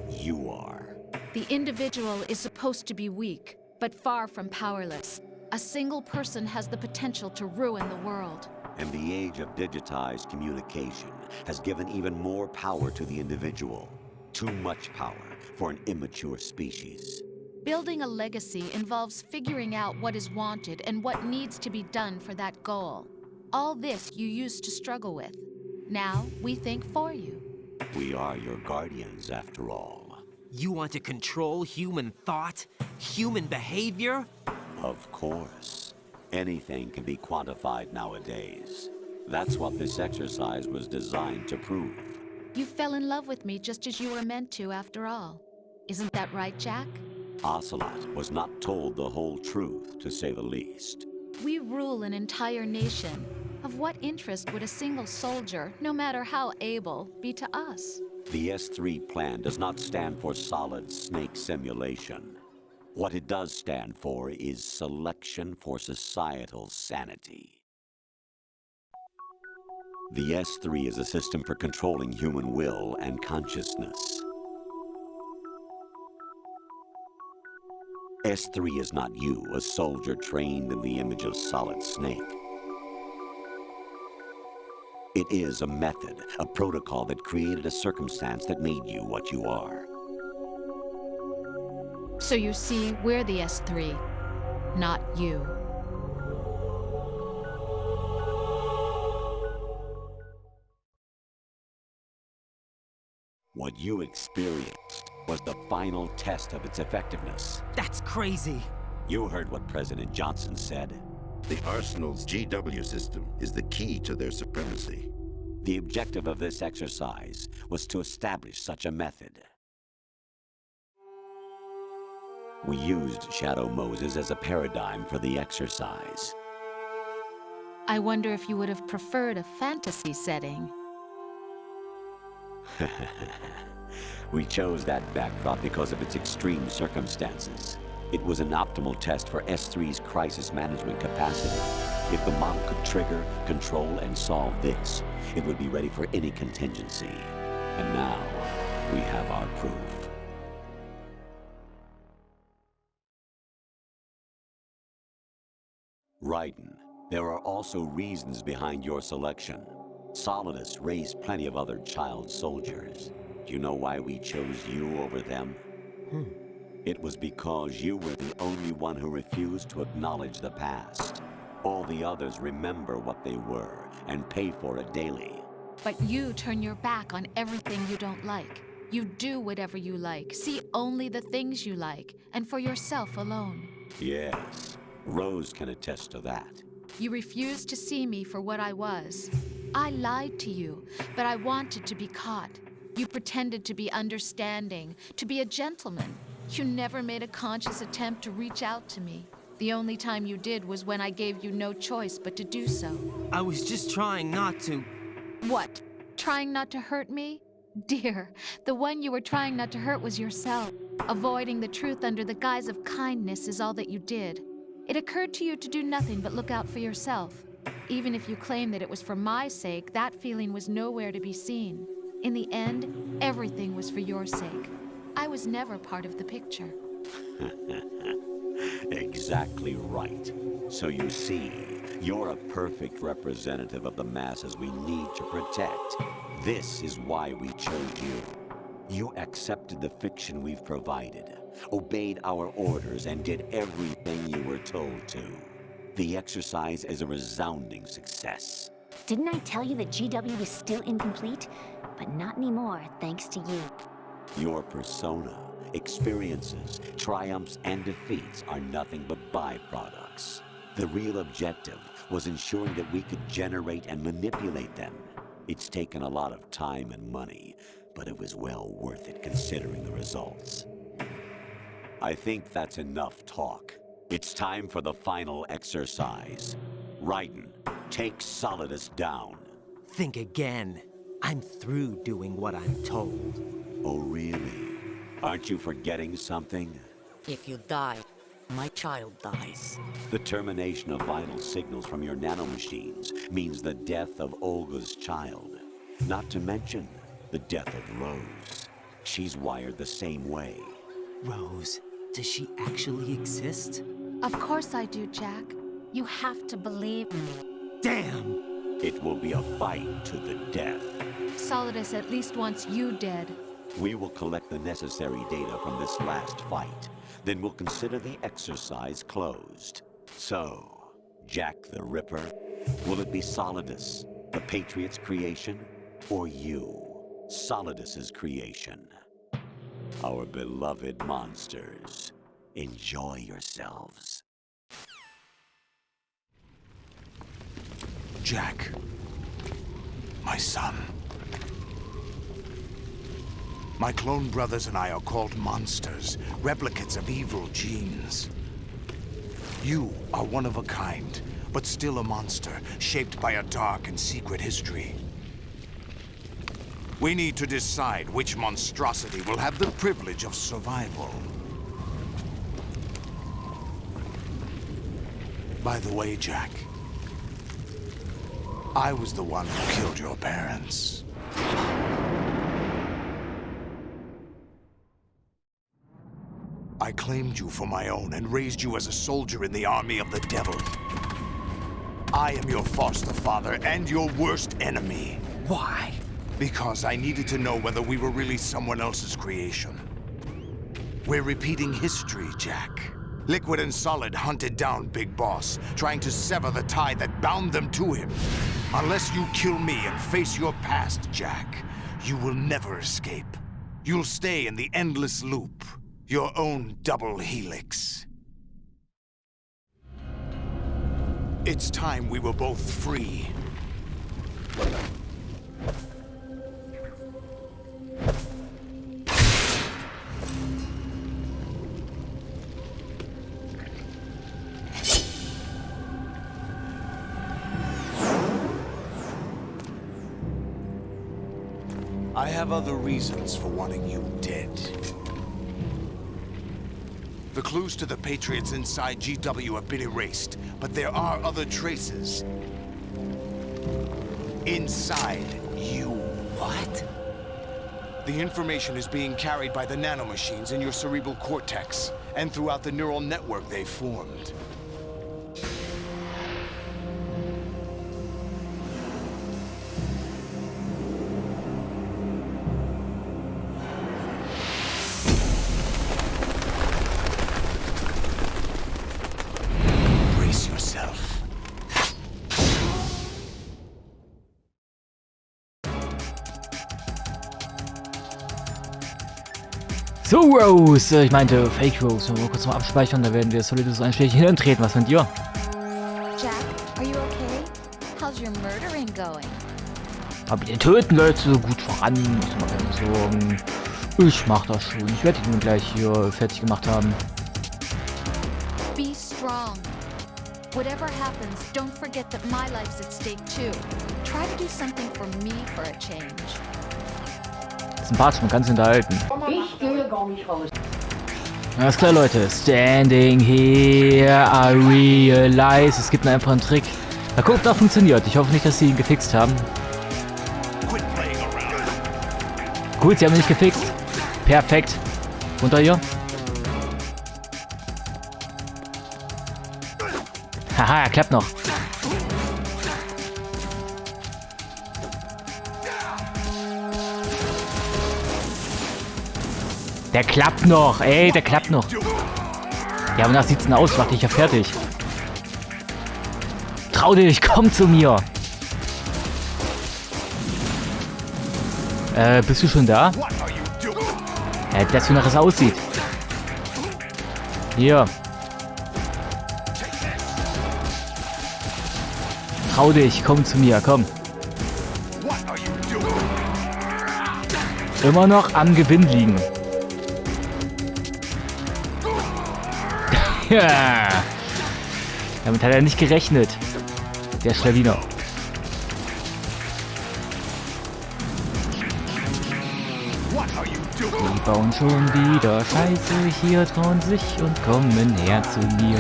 S2: You are.
S11: The individual is supposed to be weak, but far from powerless. A single person has the potential to ruin the world.
S2: And the age of digitized communication has given even more power to the individual. Too much power for an immature species.
S11: Building a legacy involves figuring out what is wanted and what needs to be done for that goal. All this you used to struggle with. Now we think for you.
S2: We are your guardians, after all.
S3: You want to control human thought? Human behavior?
S2: Of course. Anything can be quantified nowadays. That's what this exercise was designed to prove.
S11: You fell in love with me just as you were meant to, after all. Isn't that right, Jack?
S2: Ocelot was not told the whole truth, to say the least.
S11: We rule an entire nation. Of what interest would a single soldier, no matter how able, be to us?
S2: The S3 plan does not stand for solid snake simulation. What it does stand for is selection for societal sanity. The S3 is a system for controlling human will and consciousness. S3 is not you, a soldier trained in the image of Solid Snake. It is a method, a protocol that created a circumstance that made you what you are.
S11: So you see, we're the S3, not you.
S2: What you experienced was the final test of its effectiveness.
S3: That's crazy.
S2: You heard what President Johnson said.
S12: The Arsenal's GW system is the key to their supremacy.
S2: The objective of this exercise was to establish such a method. We used Shadow Moses as a paradigm for the exercise.
S11: I wonder if you would have preferred a fantasy setting.
S2: We chose that backdrop because of its extreme circumstances. It was an optimal test for S3's crisis management capacity. If the model could trigger, control, and solve this, it would be ready for any contingency. And now, we have our proof. Raiden, there are also reasons behind your selection. Solidus raised plenty of other child soldiers. Do you know why we chose you over them? It was because you were the only one who refused to acknowledge the past. All the others remember what they were and pay for it daily.
S11: But you turn your back on everything you don't like. You do whatever you like, see only the things you like, and for yourself alone.
S2: Yes, Rose can attest to that.
S11: You refused to see me for what I was. I lied to you, but I wanted to be caught. You pretended to be understanding, to be a gentleman. You never made a conscious attempt to reach out to me. The only time you did was when I gave you no choice but to do so.
S3: I was just trying not to.
S11: What? Trying not to hurt me? Dear, the one you were trying not to hurt was yourself. Avoiding the truth under the guise of kindness is all that you did. It occurred to you to do nothing but look out for yourself. Even if you claim that it was for my sake, that feeling was nowhere to be seen. In the end, everything was for your sake. I was never part of the picture.
S2: Exactly right. So you see, you're a perfect representative of the masses we need to protect. This is why we chose you. You accepted the fiction we've provided, obeyed our orders, and did everything you were told to. The exercise is a resounding success.
S13: Didn't I tell you that GW was still incomplete? But not anymore, thanks to you.
S2: Your persona, experiences, triumphs, and defeats are nothing but byproducts. The real objective was ensuring that we could generate and manipulate them. It's taken a lot of time and money, but it was well worth it considering the results. I think that's enough talk. It's time for the final exercise. Raiden, take Solidus down.
S3: Think again. I'm through doing what I'm told.
S2: Oh, really? Aren't you forgetting something?
S8: If you die, my child dies.
S2: The termination of vital signals from your nanomachines means the death of Olga's child. Not to mention the death of Rose. She's wired the same way.
S3: Rose, does she actually exist?
S11: Of course I do, Jack. You have to believe me.
S3: Damn!
S2: It will be a fight to the death.
S11: Solidus at least wants you dead.
S2: We will collect the necessary data from this last fight. Then we'll consider the exercise closed. So, Jack the Ripper, will it be Solidus, the Patriot's creation, or you, Solidus's creation? Our beloved monsters, enjoy yourselves.
S7: Jack, my son. My clone brothers and I are called monsters, replicates of evil genes. You are one of a kind, but still a monster, shaped by a dark and secret history. We need to decide which monstrosity will have the privilege of survival. By the way, Jack, I was the one who killed your parents. I claimed you for my own and raised you as a soldier in the army of the devil. I am your foster father and your worst enemy.
S3: Why?
S7: Because I needed to know whether we were really someone else's creation. We're repeating history, Jack. Liquid and Solid hunted down Big Boss, trying to sever the tie that bound them to him. Unless you kill me and face your past, Jack, you will never escape. you'll stay in the endless loop, your own double helix. It's time we were both free. I have other reasons for wanting you dead. The clues to the Patriots inside GW have been erased, but there are other traces. Inside you.
S4: What?
S7: The information is being carried by the nanomachines in your cerebral cortex, and throughout the neural network they've formed.
S5: So, Rose, ich meinte Fake Rose. Mal kurz mal abspeichern, da werden wir Solidus ein Stückchen hintreten. Was meint ihr?
S11: Jack, are you okay? How's your murdering going?
S5: Aber die töten Leute so gut voran. Ich mach keine Sorgen. Ich mach das schon. Ich werde ihn gleich hier fertig gemacht haben.
S11: Be strong. Whatever happens, don't forget that my life's at stake too. Try to do something for me for a change.
S5: Sympathisch, man kann sich unterhalten.
S14: Ich gehe gar nicht raus.
S5: Alles klar, Leute. Standing here, I realize. Es gibt einen einfachen Trick. Mal gucken, ob das funktioniert. Ich hoffe nicht, dass sie ihn gefixt haben. Gut, sie haben ihn nicht gefixt. Perfekt. Runter hier. Haha, klappt noch. Der klappt noch, ey, der klappt noch. Ja, aber nach sieht's denn aus, mach dich ja fertig. Trau dich, komm zu mir. Bist du schon da? Das, wie nach es aussieht. Hier. Trau dich, komm zu mir, komm. Immer noch am Gewinn liegen. Ja. Damit hat er nicht gerechnet. Der Schlawiner. Die bauen schon wieder Scheiße hier, trauen sich und kommen her zu mir.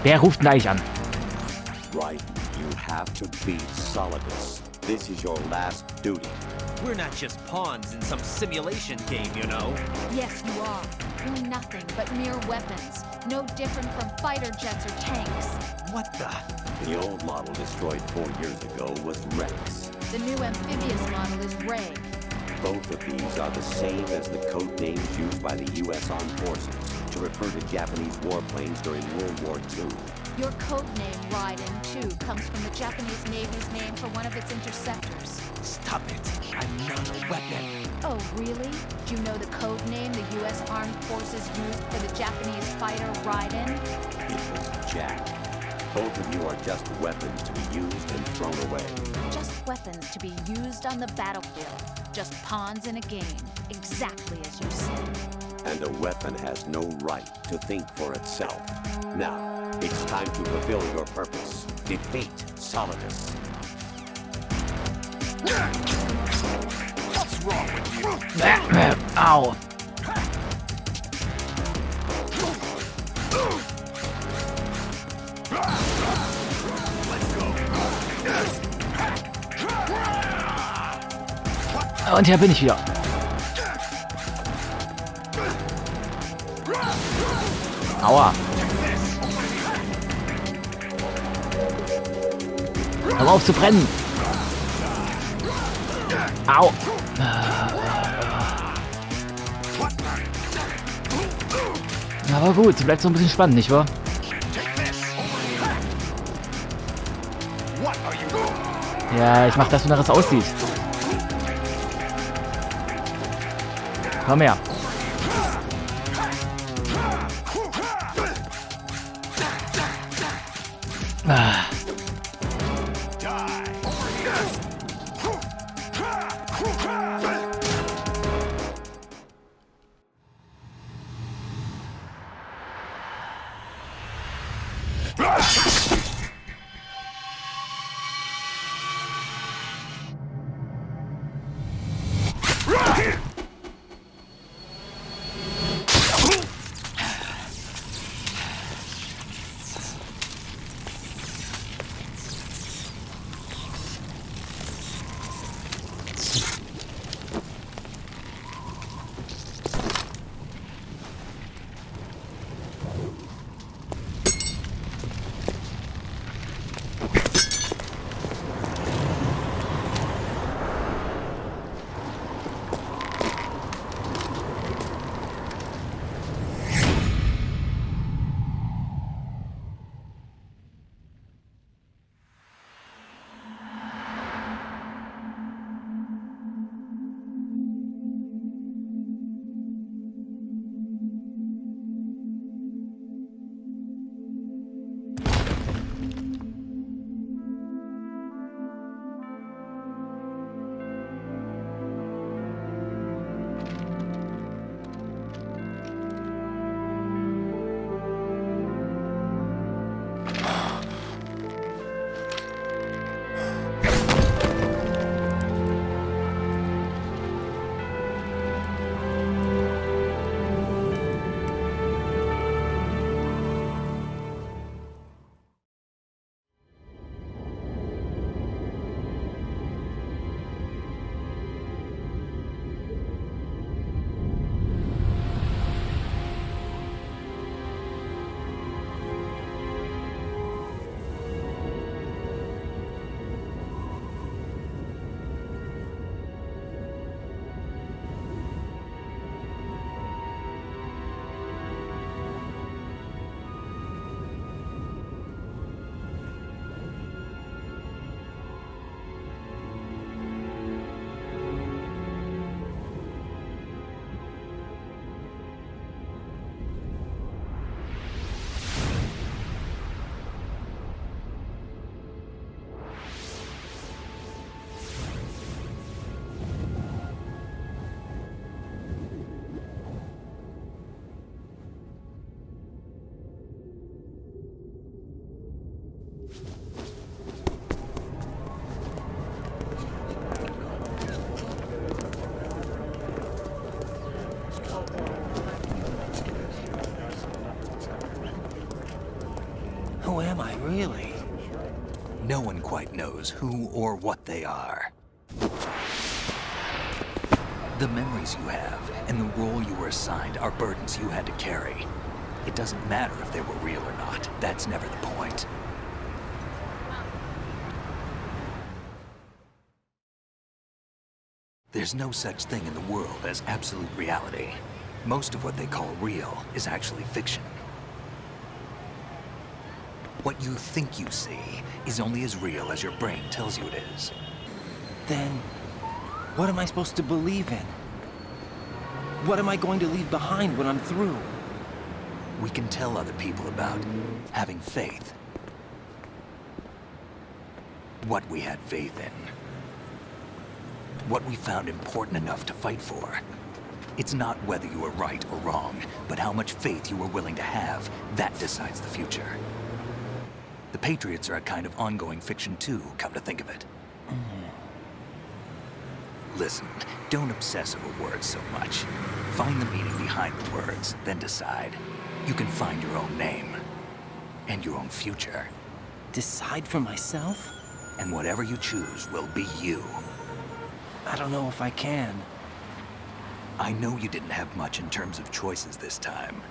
S5: Wer ruft denn eigentlich an?
S2: Right, you have to beat Solidus. This is your last duty.
S3: We're not just pawns in some simulation game, you know.
S11: Yes, you are. You're nothing but mere weapons. No different from fighter jets or tanks.
S3: What the?
S2: The old model destroyed 4 years ago was Rex.
S11: The new amphibious model is Ray.
S2: Both of these are the same as the code names used by the U.S. Armed Forces to refer to Japanese warplanes during World War II.
S11: Your code name, Raiden, too, comes from the Japanese Navy's name for one of its interceptors.
S4: Stop it. I'm not a weapon.
S11: Oh, really? Do you know the code name the U.S. Armed Forces used for the Japanese fighter Raiden?
S2: It was Jack. Both of you are just weapons to be used and thrown away.
S11: Just weapons to be used on the battlefield. Just pawns in a game. Exactly as you said.
S2: And a weapon has no right to think for itself. Now, it's time to fulfill your purpose. Defeat Solidus.
S7: What's wrong with you?
S5: Ow. Und hier bin ich wieder. Aua. Hör auf zu brennen! Au! Aber gut, bleibt so ein bisschen spannend, nicht wahr? Ja, ich mach das, wonach es aussieht. Komm her. Ah.
S4: Who am I, really? No one quite knows who or what they are. The memories you have and the role you were assigned are burdens you had to carry. It doesn't matter if they were real or not. That's never the point. There's no such thing in the world as absolute reality. Most of what they call real is actually fiction. What you think you see is only as real as your brain tells you it is.
S3: Then, what am I supposed to believe in? What am I going to leave behind when I'm through?
S4: We can tell other people about having faith. What we had faith in. What we found important enough to fight for. It's not whether you were right or wrong, but how much faith you were willing to have. That decides the future. The Patriots are a kind of ongoing fiction too, come to think of it. Listen, don't obsess over words so much. Find the meaning behind the words, then decide. You can find your own name. And your own future.
S3: Decide for myself?
S4: And whatever you choose will be you.
S3: I don't know if I can.
S4: I know you didn't have much in terms of choices this time.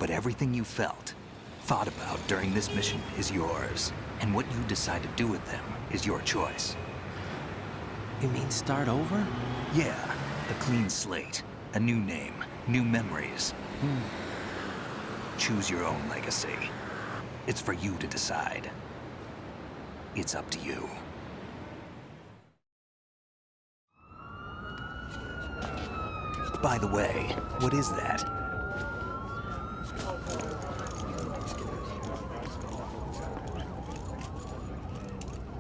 S4: But everything you felt, thought about during this mission is yours. And what you decide to do with them is your choice.
S3: You mean start over?
S4: Yeah, a clean slate, a new name, new memories. Choose your own legacy. It's for you to decide. It's up to you. By the way, what is that?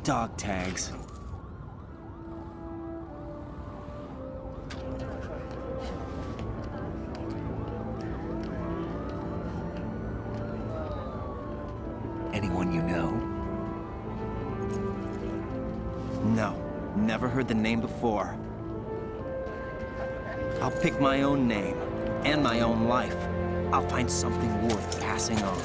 S3: Dog tags.
S4: Anyone you know?
S3: No, never heard the name before. I'll pick my own name, and my own life. I'll find something worth passing on.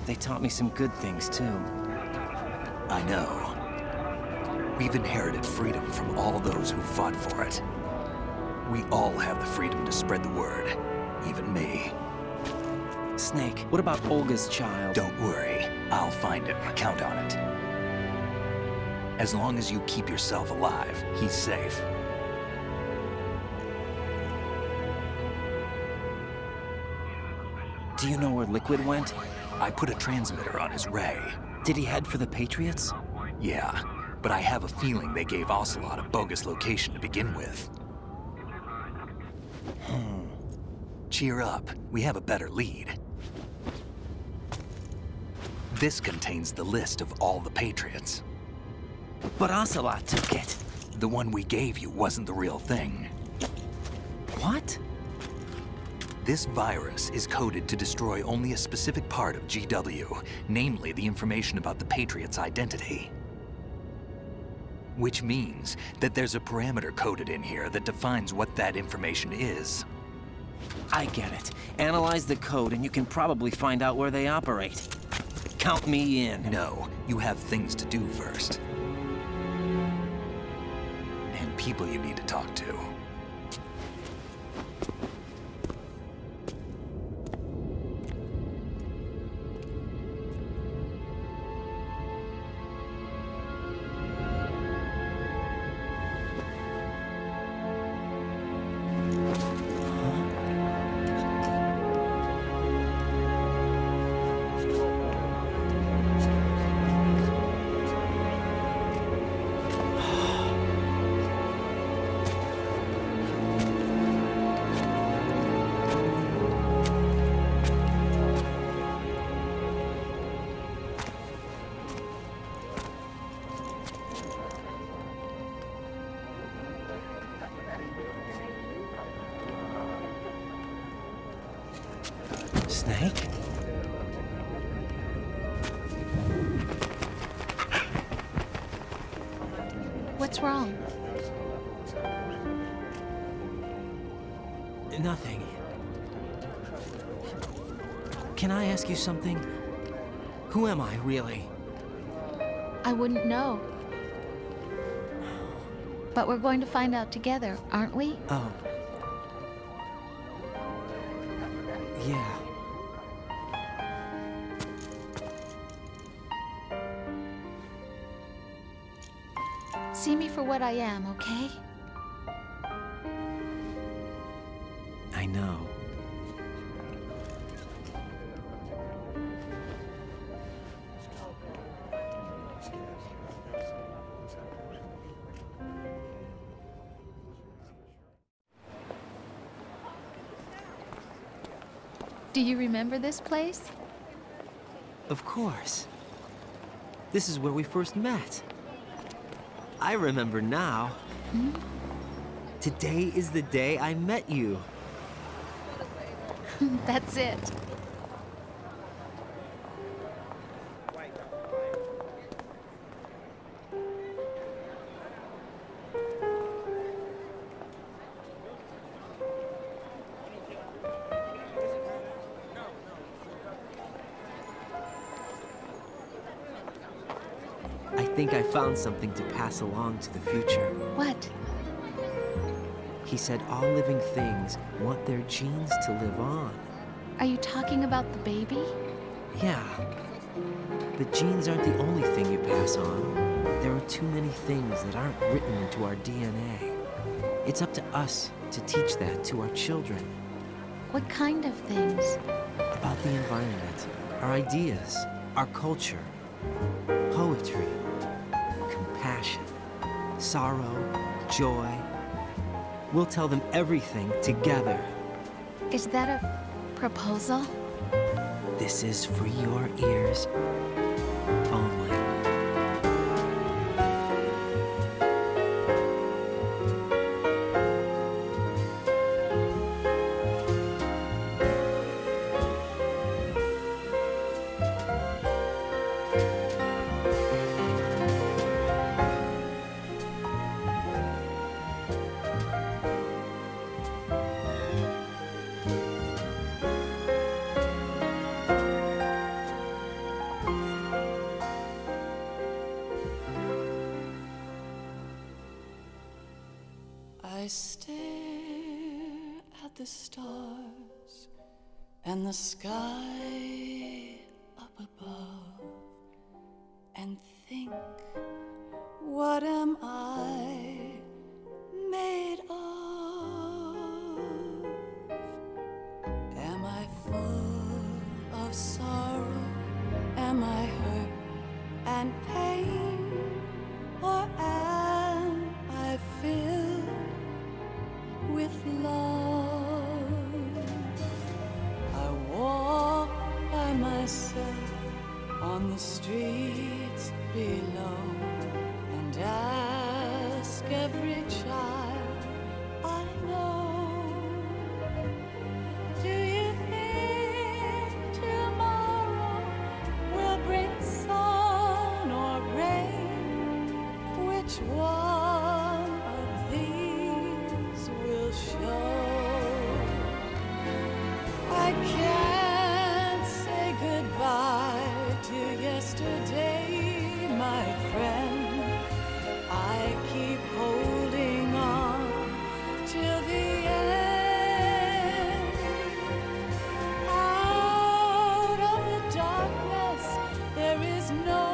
S3: They taught me some good things, too.
S4: I know. We've inherited freedom from all those who fought for it. We all have the freedom to spread the word, even me.
S3: Snake, what about Olga's child?
S4: Don't worry, I'll find him. Count on it. As long as you keep yourself alive, he's safe.
S3: Do you know where Liquid went?
S4: I put a transmitter on his ray.
S3: Did he head for the Patriots?
S4: Yeah, but I have a feeling they gave Ocelot a bogus location to begin with. Cheer up, we have a better lead. This contains the list of all the Patriots.
S3: But Ocelot took it.
S4: The one we gave you wasn't the real thing.
S3: What?
S4: This virus is coded to destroy only a specific part of GW, namely the information about the Patriots' identity. Which means that there's a parameter coded in here that defines what that information is.
S3: I get it. Analyze the code and you can probably find out where they operate. Count me in.
S4: No, you have things to do first. And people you need to talk to.
S3: Snake?
S11: What's wrong?
S3: Nothing. Can I ask you something? Who am I, really?
S11: I wouldn't know. But we're going to find out together, aren't we?
S3: Oh. Yeah.
S11: See me for what I am, okay?
S3: I know.
S11: Do you remember this place?
S3: Of course. This is where we first met. I remember now.
S11: Hmm?
S3: Today is the day I met you.
S11: That's it.
S3: I think I found something to pass along to the future.
S11: What?
S3: He said all living things want their genes to live on.
S11: Are you talking about the baby?
S3: Yeah. But genes aren't the only thing you pass on. There are too many things that aren't written into our DNA. It's up to us to teach that to our children.
S11: What kind of things?
S3: About the environment, our ideas, our culture, poetry, compassion, sorrow, joy. We'll tell them everything together.
S11: Is that a proposal?
S3: This is for your ears only.
S15: I stare at the stars and the sky up above and think, what am I made of? Am I full of sorrow? Am I hurt and pain? Or am I filled with love? I walk by myself on the streets below and ask every child I know, do you think tomorrow will bring sun or rain? Which one of these will show? I can't say goodbye to yesterday, my friend. I keep holding on till the end. Out of the darkness, there is no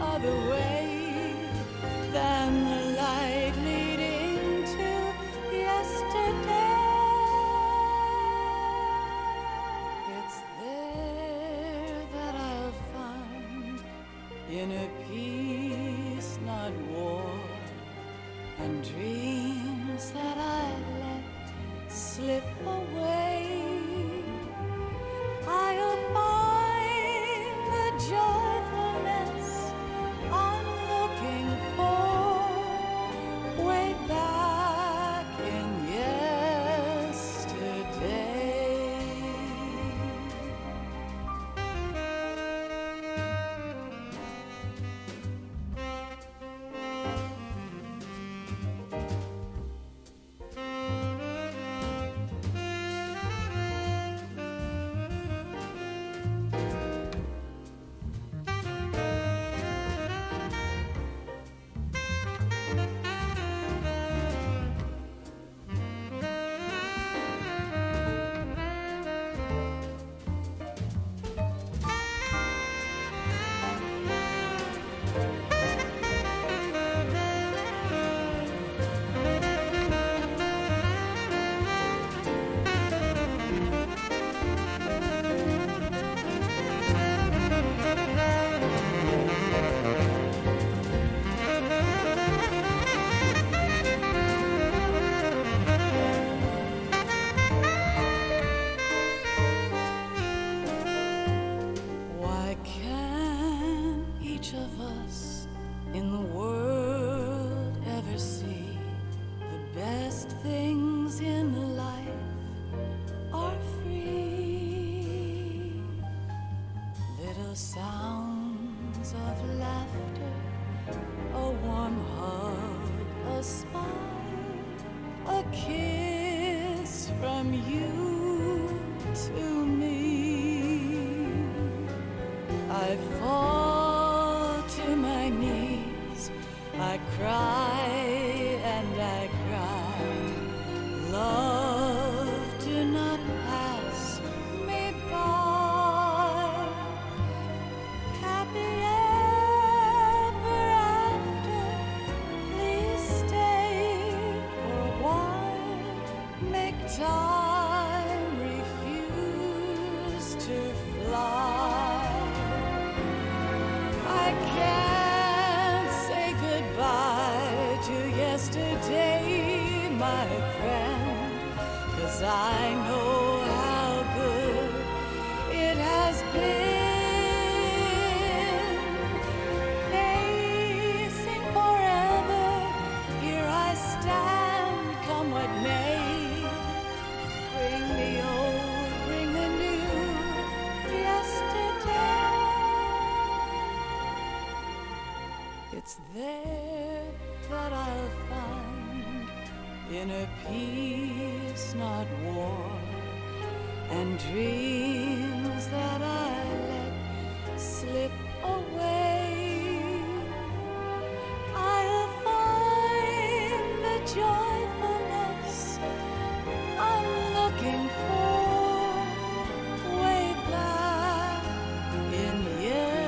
S15: other way than the light leading to yesterday. It's there that I'll find inner peace, not war, and dreams that I let slip away. I'll find the joyfulness I'm looking for way back in yesterday. Why can't each of us in the world ever see the best things in life are free? Little sounds of laughter, a warm hug, a smile, a kiss from you to me. I fall to my knees, I cry and I cry. 'cause I know how good it has been. Facing forever, here I stand, come what may. Bring the old, bring the new, yesterday. It's there that I'll find inner peace, not war, and dreams that I let slip away. I'll find the joyfulness I'm looking for way back in yesterday.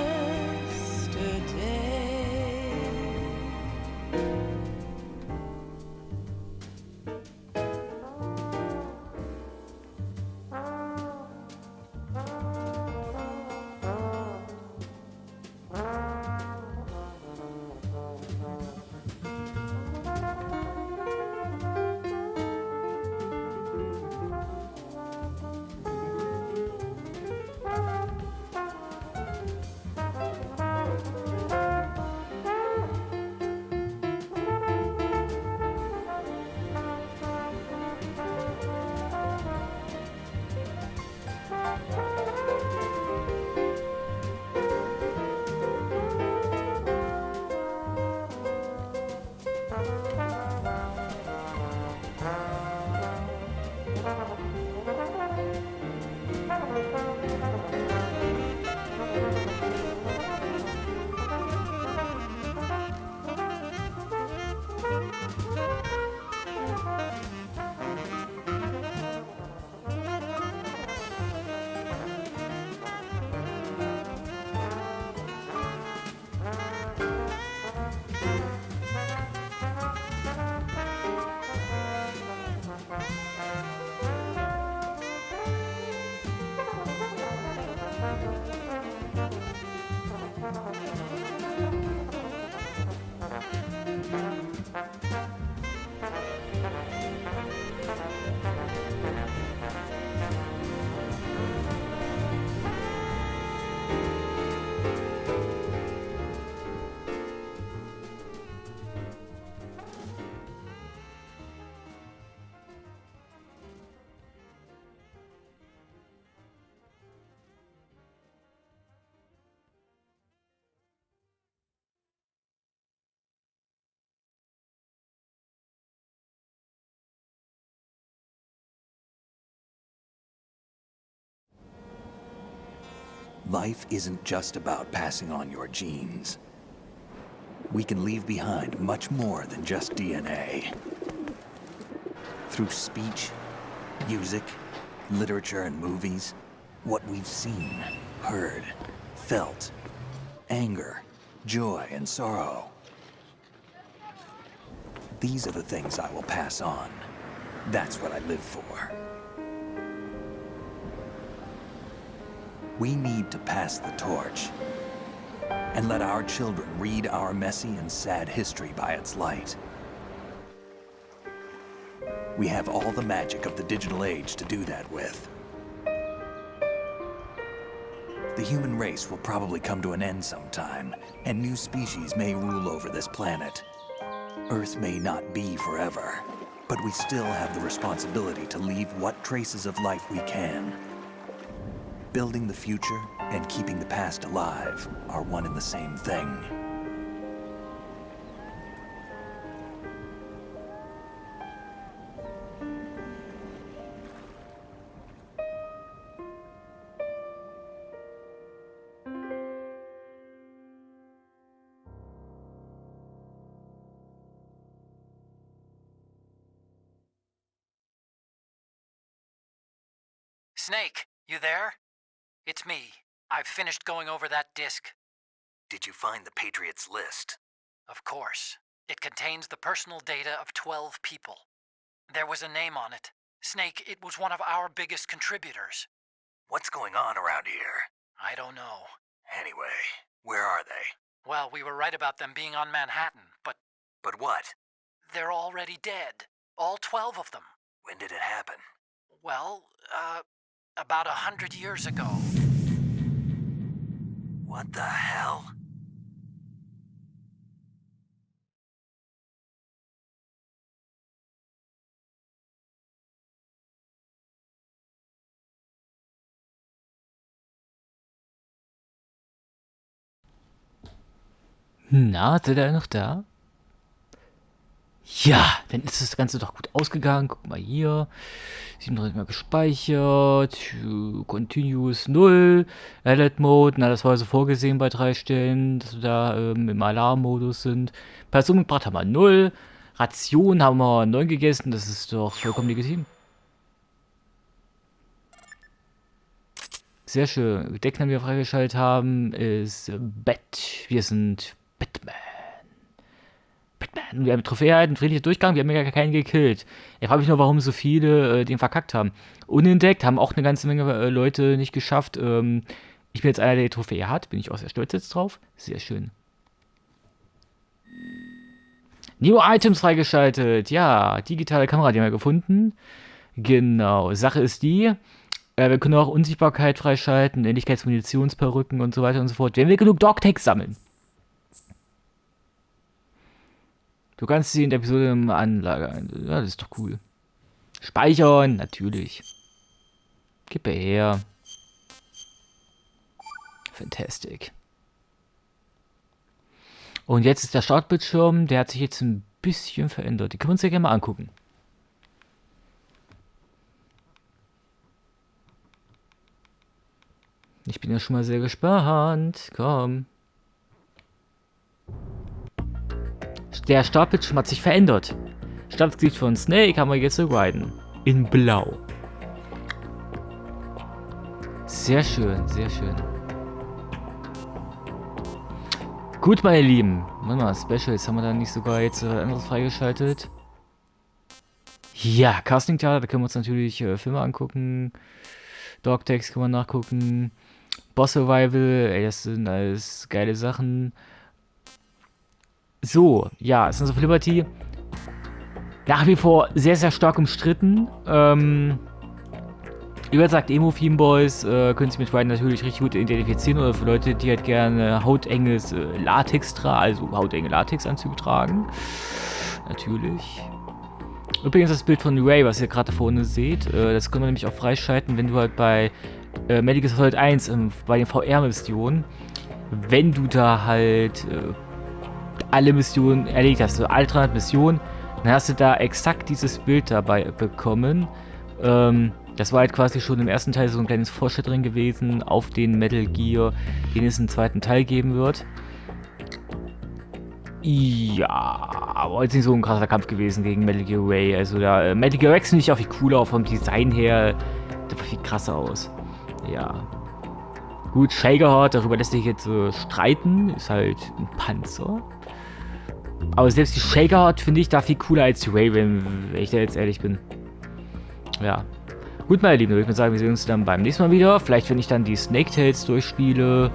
S4: Life isn't just about passing on your genes. We can leave behind much more than just DNA. Through speech, music, literature, and movies, what we've seen, heard, felt, anger, joy, and sorrow. These are the things I will pass on. That's what I live for. We need to pass the torch and let our children read our messy and sad history by its light. We have all the magic of the digital age to do that with. The human race will probably come to an end sometime, and new species may rule over this planet. Earth may not be forever, but we still have the responsibility to leave what traces of life we can. Building the future and keeping the past alive are one and the same thing.
S16: Snake, you there? It's me. I've finished going over that disk.
S4: Did you find the Patriots list?
S16: Of course. It contains the personal data of 12 people. There was a name on it. Snake, it was one of our biggest contributors.
S4: What's going on around here?
S16: I don't know.
S4: Anyway, where are they?
S16: Well, we were right about them being on Manhattan, but...
S4: But what?
S16: They're already dead. All 12 of them.
S4: When did it happen?
S16: Well, about 100 years ago.
S4: What the hell?
S5: Na, seid ihr noch da? Ja, dann ist das Ganze doch gut ausgegangen. Guck mal hier. 37 mal gespeichert. Continuous 0. Alert Mode. Na, das war so vorgesehen bei 3 Stellen, dass wir da im Alarmmodus sind. Person gebracht haben wir 0. Ration haben wir 9 gegessen. Das ist doch vollkommen legitim. Sehr schön. Decken, den wir freigeschaltet haben, ist Bett. Wir sind Batman. Wir haben Trophäe erhalten, friedlicher Durchgang, wir haben ja keinen gekillt. Ich frage mich nur, warum so viele den verkackt haben. Unentdeckt haben auch eine ganze Menge Leute nicht geschafft. Ich bin jetzt einer, der die Trophäe hat, bin ich auch sehr stolz jetzt drauf. Sehr schön. New Items freigeschaltet. Ja, digitale Kamera, die haben wir gefunden. Genau, Sache ist die, wir können auch Unsichtbarkeit freischalten, Ähnlichkeitsmunitionsperücken und so weiter und so fort. Wenn wir genug Dogtags sammeln. Du kannst sie in der Episode im Anlage ein. Ja, das ist doch cool. Speichern, natürlich. Gib her. Fantastic. Und jetzt ist der Startbildschirm, der hat sich jetzt ein bisschen verändert. Die können wir uns ja gerne mal angucken. Ich bin ja schon mal sehr gespannt. Komm. Der Startbildschirm hat sich verändert. Statt das Gesicht von Snake haben wir jetzt Raiden. In Blau. Sehr schön, sehr schön. Gut, meine Lieben. Warte mal, Specials. Haben wir da nicht sogar jetzt anderes freigeschaltet? Ja, Casting-Theater, da können wir uns natürlich Filme angucken. Dogtags können wir nachgucken. Boss Survival, ey, das sind alles geile Sachen. So, ja, Sons of Liberty. Nach wie vor sehr, sehr stark umstritten. Über sagt Emo-Theme-Boys können sich mit Raiden natürlich richtig gut identifizieren. Oder für Leute, die halt gerne hautenges Latex tragen, also hautenge Latexanzüge tragen. Natürlich. Übrigens das Bild von Ray, was ihr gerade vorne seht, das können wir nämlich auch freischalten, wenn du halt bei Metal Gear Solid 1 bei den VR-Missionen, wenn du da halt alle Missionen erledigt hast, also alle 300 Missionen, dann hast du da exakt dieses Bild dabei bekommen. Das war halt quasi schon im ersten Teil so ein kleines Vorschritt drin gewesen auf den Metal Gear, den es im zweiten Teil geben wird. Ja, aber jetzt nicht so ein krasser Kampf gewesen gegen Metal Gear Ray. Also da Metal Gear Rex finde ich auch viel cooler, auch vom Design her. Der war viel krasser aus. Ja. Gut, Shagerheart, darüber lässt sich jetzt streiten. Ist halt ein Panzer. Aber selbst die Shagerheart finde ich da viel cooler als die Ray, wenn ich da jetzt ehrlich bin. Ja. Gut, meine Lieben, würde ich mal sagen, wir sehen uns dann beim nächsten Mal wieder. Vielleicht, wenn ich dann die Snake Tales durchspiele.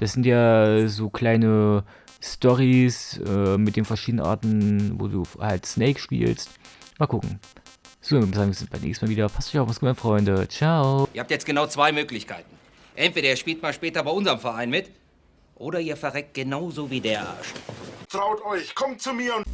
S5: Das sind ja so kleine Stories mit den verschiedenen Arten, wo du halt Snake spielst. Mal gucken. So, ich würde sagen, wir sind beim nächsten Mal wieder. Passt euch auf, meine Freunde. Ciao.
S17: Ihr habt jetzt genau 2 Möglichkeiten. Entweder ihr spielt mal später bei unserem Verein mit, oder ihr verreckt genauso wie der Arsch.
S18: Traut euch, kommt zu mir und...